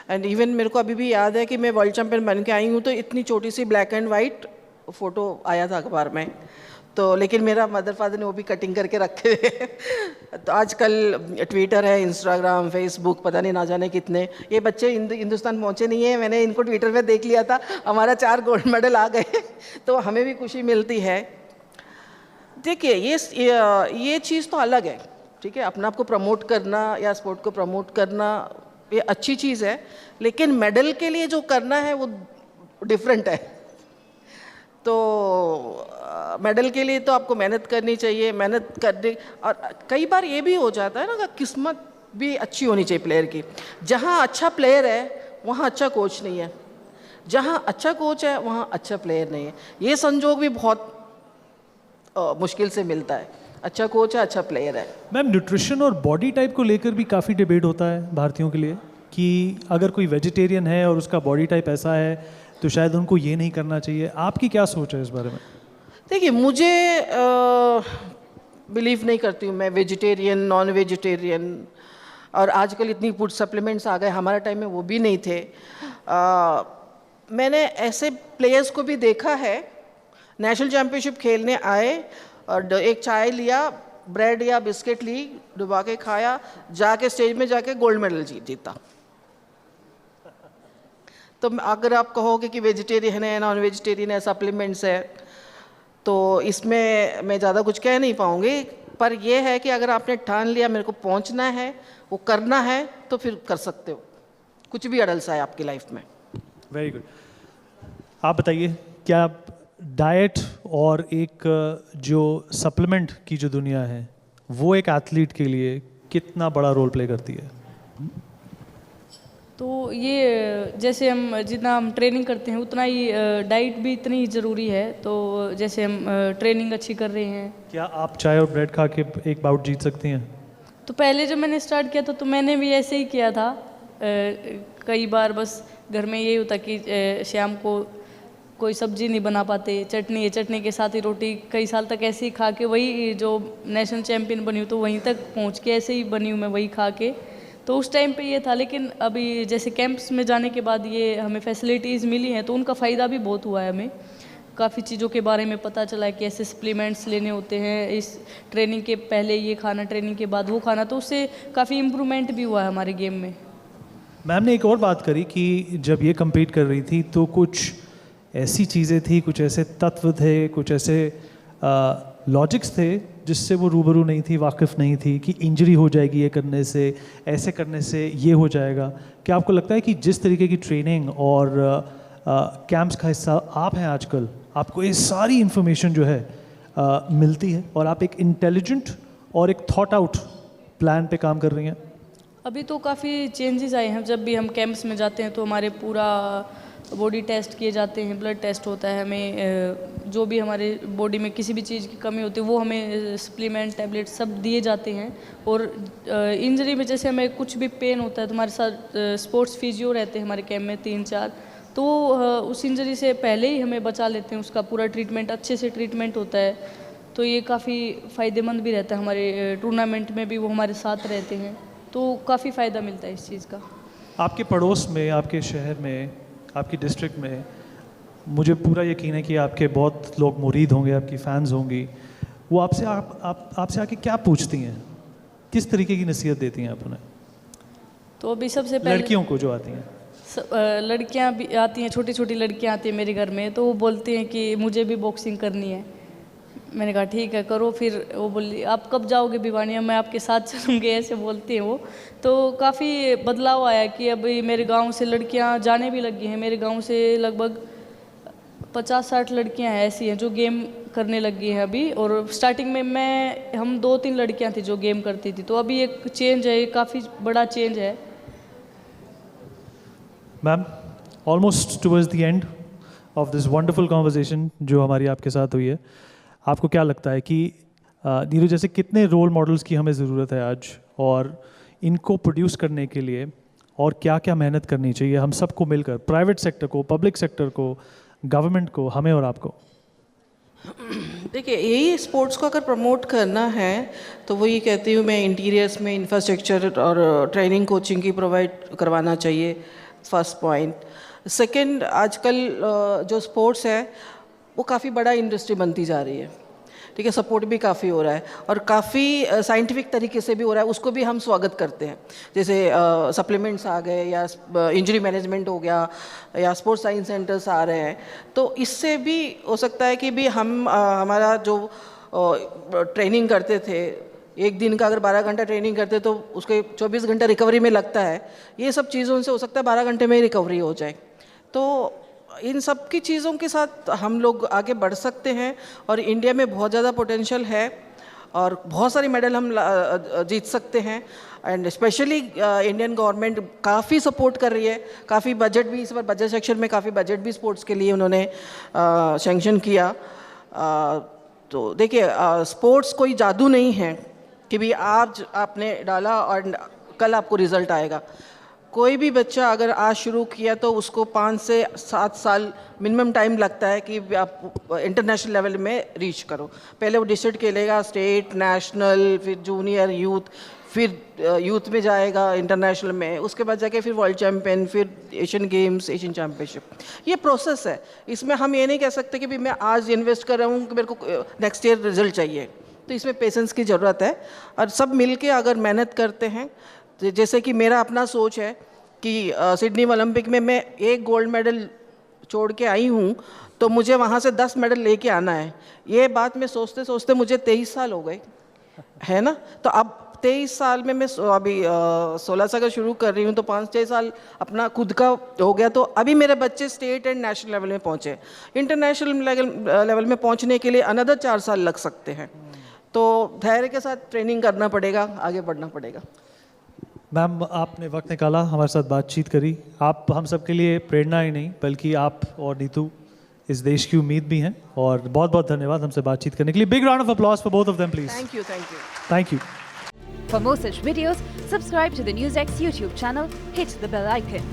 एंड इवन मेरे को अभी भी याद है कि मैं वर्ल्ड चैम्पियन बन के आई हूँ तो इतनी छोटी सी ब्लैक एंड वाइट फ़ोटो आया था अखबार में। तो लेकिन मेरा मदर फादर ने वो भी कटिंग करके रखे हुए। तो आजकल ट्विटर है, इंस्टाग्राम, फेसबुक, पता नहीं ना जाने कितने। ये बच्चे हिंदुस्तान पहुँचे नहीं है, मैंने इनको ट्विटर पे देख लिया था, हमारा 4 गोल्ड मेडल आ गए। तो हमें भी खुशी मिलती है। देखिए, ये चीज़ तो अलग है, ठीक है। अपने आप को प्रमोट करना या स्पोर्ट को प्रमोट करना ये अच्छी चीज़ है, लेकिन मेडल के लिए जो करना है वो डिफरेंट है। तो मेडल के लिए तो आपको मेहनत करनी चाहिए, मेहनत करने, और कई बार ये भी हो जाता है ना कि किस्मत भी अच्छी होनी चाहिए प्लेयर की। जहाँ अच्छा प्लेयर है वहाँ अच्छा कोच नहीं है, जहाँ अच्छा कोच है वहाँ अच्छा प्लेयर नहीं है। ये संजोग भी बहुत मुश्किल से मिलता है, अच्छा कोच है अच्छा प्लेयर है। मैम, न्यूट्रिशन और बॉडी टाइप को लेकर भी काफ़ी डिबेट होता है भारतीयों के लिए कि अगर कोई वेजिटेरियन है और उसका बॉडी टाइप ऐसा है तो शायद उनको ये नहीं करना चाहिए। आपकी क्या सोच है इस बारे में? देखिए, मुझे बिलीव नहीं करती हूँ मैं वेजिटेरियन नॉन वेजिटेरियन, और आजकल इतनी फूड सप्लीमेंट्स आ गए, हमारे टाइम में वो भी नहीं थे। मैंने ऐसे प्लेयर्स को भी देखा है, नेशनल चैम्पियनशिप खेलने आए और एक चाय लिया, ब्रेड या बिस्किट ली, डुबा के खाया, जाके स्टेज में जाके गोल्ड मेडल जीता। तो अगर आप कहोगे कि वेजिटेरियन है नॉन वेजिटेरियन है सप्लीमेंट्स है, तो इसमें मैं ज़्यादा कुछ कह नहीं पाऊँगी। पर यह है कि अगर आपने ठान लिया मेरे को पहुँचना है, वो करना है, तो फिर कर सकते हो, कुछ भी अड़ल सा है आपकी लाइफ में। Very good. आप बताइए, क्या डाइट और एक जो सप्लीमेंट की जो दुनिया है वो एक एथलीट के लिए कितना बड़ा रोल प्ले करती है? तो ये जैसे हम जितना हम ट्रेनिंग करते हैं उतना ही डाइट भी इतनी ही ज़रूरी है। तो जैसे हम ट्रेनिंग अच्छी कर रहे हैं। क्या आप चाय और ब्रेड खा के एक बाउट जीत सकती हैं? तो पहले जब मैंने स्टार्ट किया था तो मैंने भी ऐसे ही किया था। कई बार बस घर में यही होता कि शाम को कोई सब्जी नहीं बना पाते, चटनी है, चटनी के साथ ही रोटी, कई साल तक ऐसे ही खा के वही जो नेशनल चैम्पियन बनी हूँ तो वहीं तक पहुँच के ऐसे ही बनी हूँ मैं वही खा के। तो उस टाइम पे ये था, लेकिन अभी जैसे कैंप्स में जाने के बाद ये हमें फैसिलिटीज़ मिली हैं तो उनका फ़ायदा भी बहुत हुआ है। हमें काफ़ी चीज़ों के बारे में पता चला है कि ऐसे सप्लीमेंट्स लेने होते हैं, इस ट्रेनिंग के पहले ये खाना, ट्रेनिंग के बाद वो खाना, तो उससे काफ़ी इम्प्रूवमेंट भी हुआ है हमारे गेम में। मैम ने एक और बात करी कि जब ये compete कर रही थी तो कुछ ऐसी चीज़ें थी, कुछ ऐसे तत्व थे, कुछ ऐसे लॉजिक्स थे जिससे वो रूबरू नहीं थी, वाकिफ़ नहीं थी कि इंजरी हो जाएगी ये करने से, ऐसे करने से ये हो जाएगा। क्या आपको लगता है कि जिस तरीके की ट्रेनिंग और कैंप्स का हिस्सा आप हैं आजकल, आपको ये सारी इन्फॉर्मेशन जो है मिलती है और आप एक इंटेलिजेंट और एक थॉट आउट प्लान पे काम कर रही हैं? अभी तो काफ़ी चेंजेस आए हैं। जब भी हम कैंप्स में जाते हैं तो हमारे पूरा बॉडी टेस्ट किए जाते हैं, ब्लड टेस्ट होता है, हमें जो भी हमारे बॉडी में किसी भी चीज़ की कमी होती है वो हमें सप्लीमेंट, टैबलेट सब दिए जाते हैं। और इंजरी में जैसे हमें कुछ भी पेन होता है तो हमारे साथ स्पोर्ट्स फिजियो रहते हैं हमारे कैंप में 3-4, तो उस इंजरी से पहले ही हमें बचा लेते हैं, उसका पूरा ट्रीटमेंट, अच्छे से ट्रीटमेंट होता है। तो ये काफ़ी फ़ायदेमंद भी रहता है, हमारे टूर्नामेंट में भी वो हमारे साथ रहते हैं, तो काफ़ी फ़ायदा मिलता है इस चीज़ का। आपके पड़ोस में, आपके शहर में, आपकी डिस्ट्रिक्ट में मुझे पूरा यकीन है कि आपके बहुत लोग मुरीद होंगे, आपकी फ़ैन्स होंगी। वो आपसे आपसे आके क्या पूछती हैं, किस तरीके की नसीहत देती हैं आप उन्हें? तो अभी सबसे पहले लड़कियों को जो आती हैं, लड़कियां भी आती हैं, छोटी छोटी लड़कियां आती हैं मेरे घर में, तो वो बोलती हैं कि मुझे भी बॉक्सिंग करनी है। मैंने कहा ठीक है करो। फिर वो बोली आप कब जाओगे भिवानी, मैं आपके साथ चलूँगी, ऐसे बोलते हैं वो। तो काफ़ी बदलाव आया कि अभी मेरे गांव से लड़कियां जाने भी लगी हैं। मेरे गांव से लगभग 50-60 लड़कियां हैं ऐसी हैं जो गेम करने लगी हैं अभी। और स्टार्टिंग में हम 2-3 लड़कियां थी जो गेम करती थी, तो अभी एक चेंज है, काफ़ी बड़ा चेंज है। Ma'am, almost towards the end of this wonderful conversation जो हमारी आपके साथ हुई है, आपको क्या लगता है कि नीरू जैसे कितने रोल मॉडल्स की हमें ज़रूरत है आज, और इनको प्रोड्यूस करने के लिए और क्या क्या मेहनत करनी चाहिए हम सबको मिलकर, प्राइवेट सेक्टर को, पब्लिक सेक्टर को, गवर्नमेंट को, हमें और आपको? देखिए, यही स्पोर्ट्स को अगर प्रमोट करना है तो वही कहती हूँ मैं, इंटीरियर्स में इंफ्रास्ट्रक्चर और ट्रेनिंग कोचिंग की प्रोवाइड करवाना चाहिए, फर्स्ट पॉइंट। सेकंड, आजकल जो स्पोर्ट्स है वो काफ़ी बड़ा इंडस्ट्री बनती जा रही है, ठीक है, सपोर्ट भी काफ़ी हो रहा है और काफ़ी साइंटिफिक तरीके से भी हो रहा है, उसको भी हम स्वागत करते हैं। जैसे सप्लीमेंट्स आ गए या इंजरी मैनेजमेंट हो गया या स्पोर्ट्स साइंस सेंटर्स आ रहे हैं, तो इससे भी हो सकता है कि भी हम हमारा जो ट्रेनिंग करते थे, एक दिन का अगर 12 घंटा ट्रेनिंग करते तो उसके 24 घंटा रिकवरी में लगता है, ये सब चीज़ों से हो सकता है 12 घंटे में ही रिकवरी हो जाए। तो इन सब की चीज़ों के साथ हम लोग आगे बढ़ सकते हैं और इंडिया में बहुत ज़्यादा पोटेंशियल है और बहुत सारी मेडल हम जीत सकते हैं। एंड स्पेशली इंडियन गवर्नमेंट काफ़ी सपोर्ट कर रही है, काफ़ी बजट भी इस बार बजट सेक्शन में काफ़ी बजट भी स्पोर्ट्स के लिए उन्होंने सैंक्शन किया। तो देखिए स्पोर्ट्स कोई जादू नहीं है कि भी आज आपने डाला और कल आपको रिजल्ट आएगा। कोई भी बच्चा अगर आज शुरू किया तो उसको 5 से 7 साल मिनिमम टाइम लगता है कि आप इंटरनेशनल लेवल में रीच करो। पहले वो डिस्ट्रिक्ट खेलेगा, स्टेट, नेशनल, फिर जूनियर, यूथ, फिर यूथ में जाएगा इंटरनेशनल में, उसके बाद जाके फिर वर्ल्ड चैम्पियन, फिर एशियन गेम्स, एशियन चैम्पियनशिप। ये प्रोसेस है, इसमें हम ये नहीं कह सकते कि भी मैं आज इन्वेस्ट कर रहा हूँ कि मेरे को नेक्स्ट ईयर रिजल्ट चाहिए। तो इसमें पेशेंस की ज़रूरत है और सब मिलके अगर मेहनत करते हैं, जैसे कि मेरा अपना सोच है कि सिडनी ओलंपिक में मैं एक गोल्ड मेडल छोड़ के आई हूँ तो मुझे वहाँ से 10 मेडल लेके आना है। ये बात मैं सोचते सोचते मुझे 23 साल हो गए, है ना। तो अब 23 साल में मैं अभी 16 साल का शुरू कर रही हूँ तो 5-6 साल अपना खुद का हो गया। तो अभी मेरे बच्चे स्टेट एंड नेशनल लेवल में पहुँचे, इंटरनेशनल लेवल में पहुँचने के लिए अनदर 4 साल लग सकते हैं। तो धैर्य के साथ ट्रेनिंग करना पड़ेगा, आगे बढ़ना पड़ेगा। मैम, आपने वक्त निकाला, हमारे साथ बातचीत करी। आप हम सब के लिए प्रेरणा ही नहीं बल्कि आप और नीतू इस देश की उम्मीद भी हैं और बहुत बहुत धन्यवाद हमसे बातचीत करने के लिए। Big round of applause for both of them please. Thank you, thank you, thank you. For more such videos, subscribe to the NewsX YouTube channel, hit the bell icon.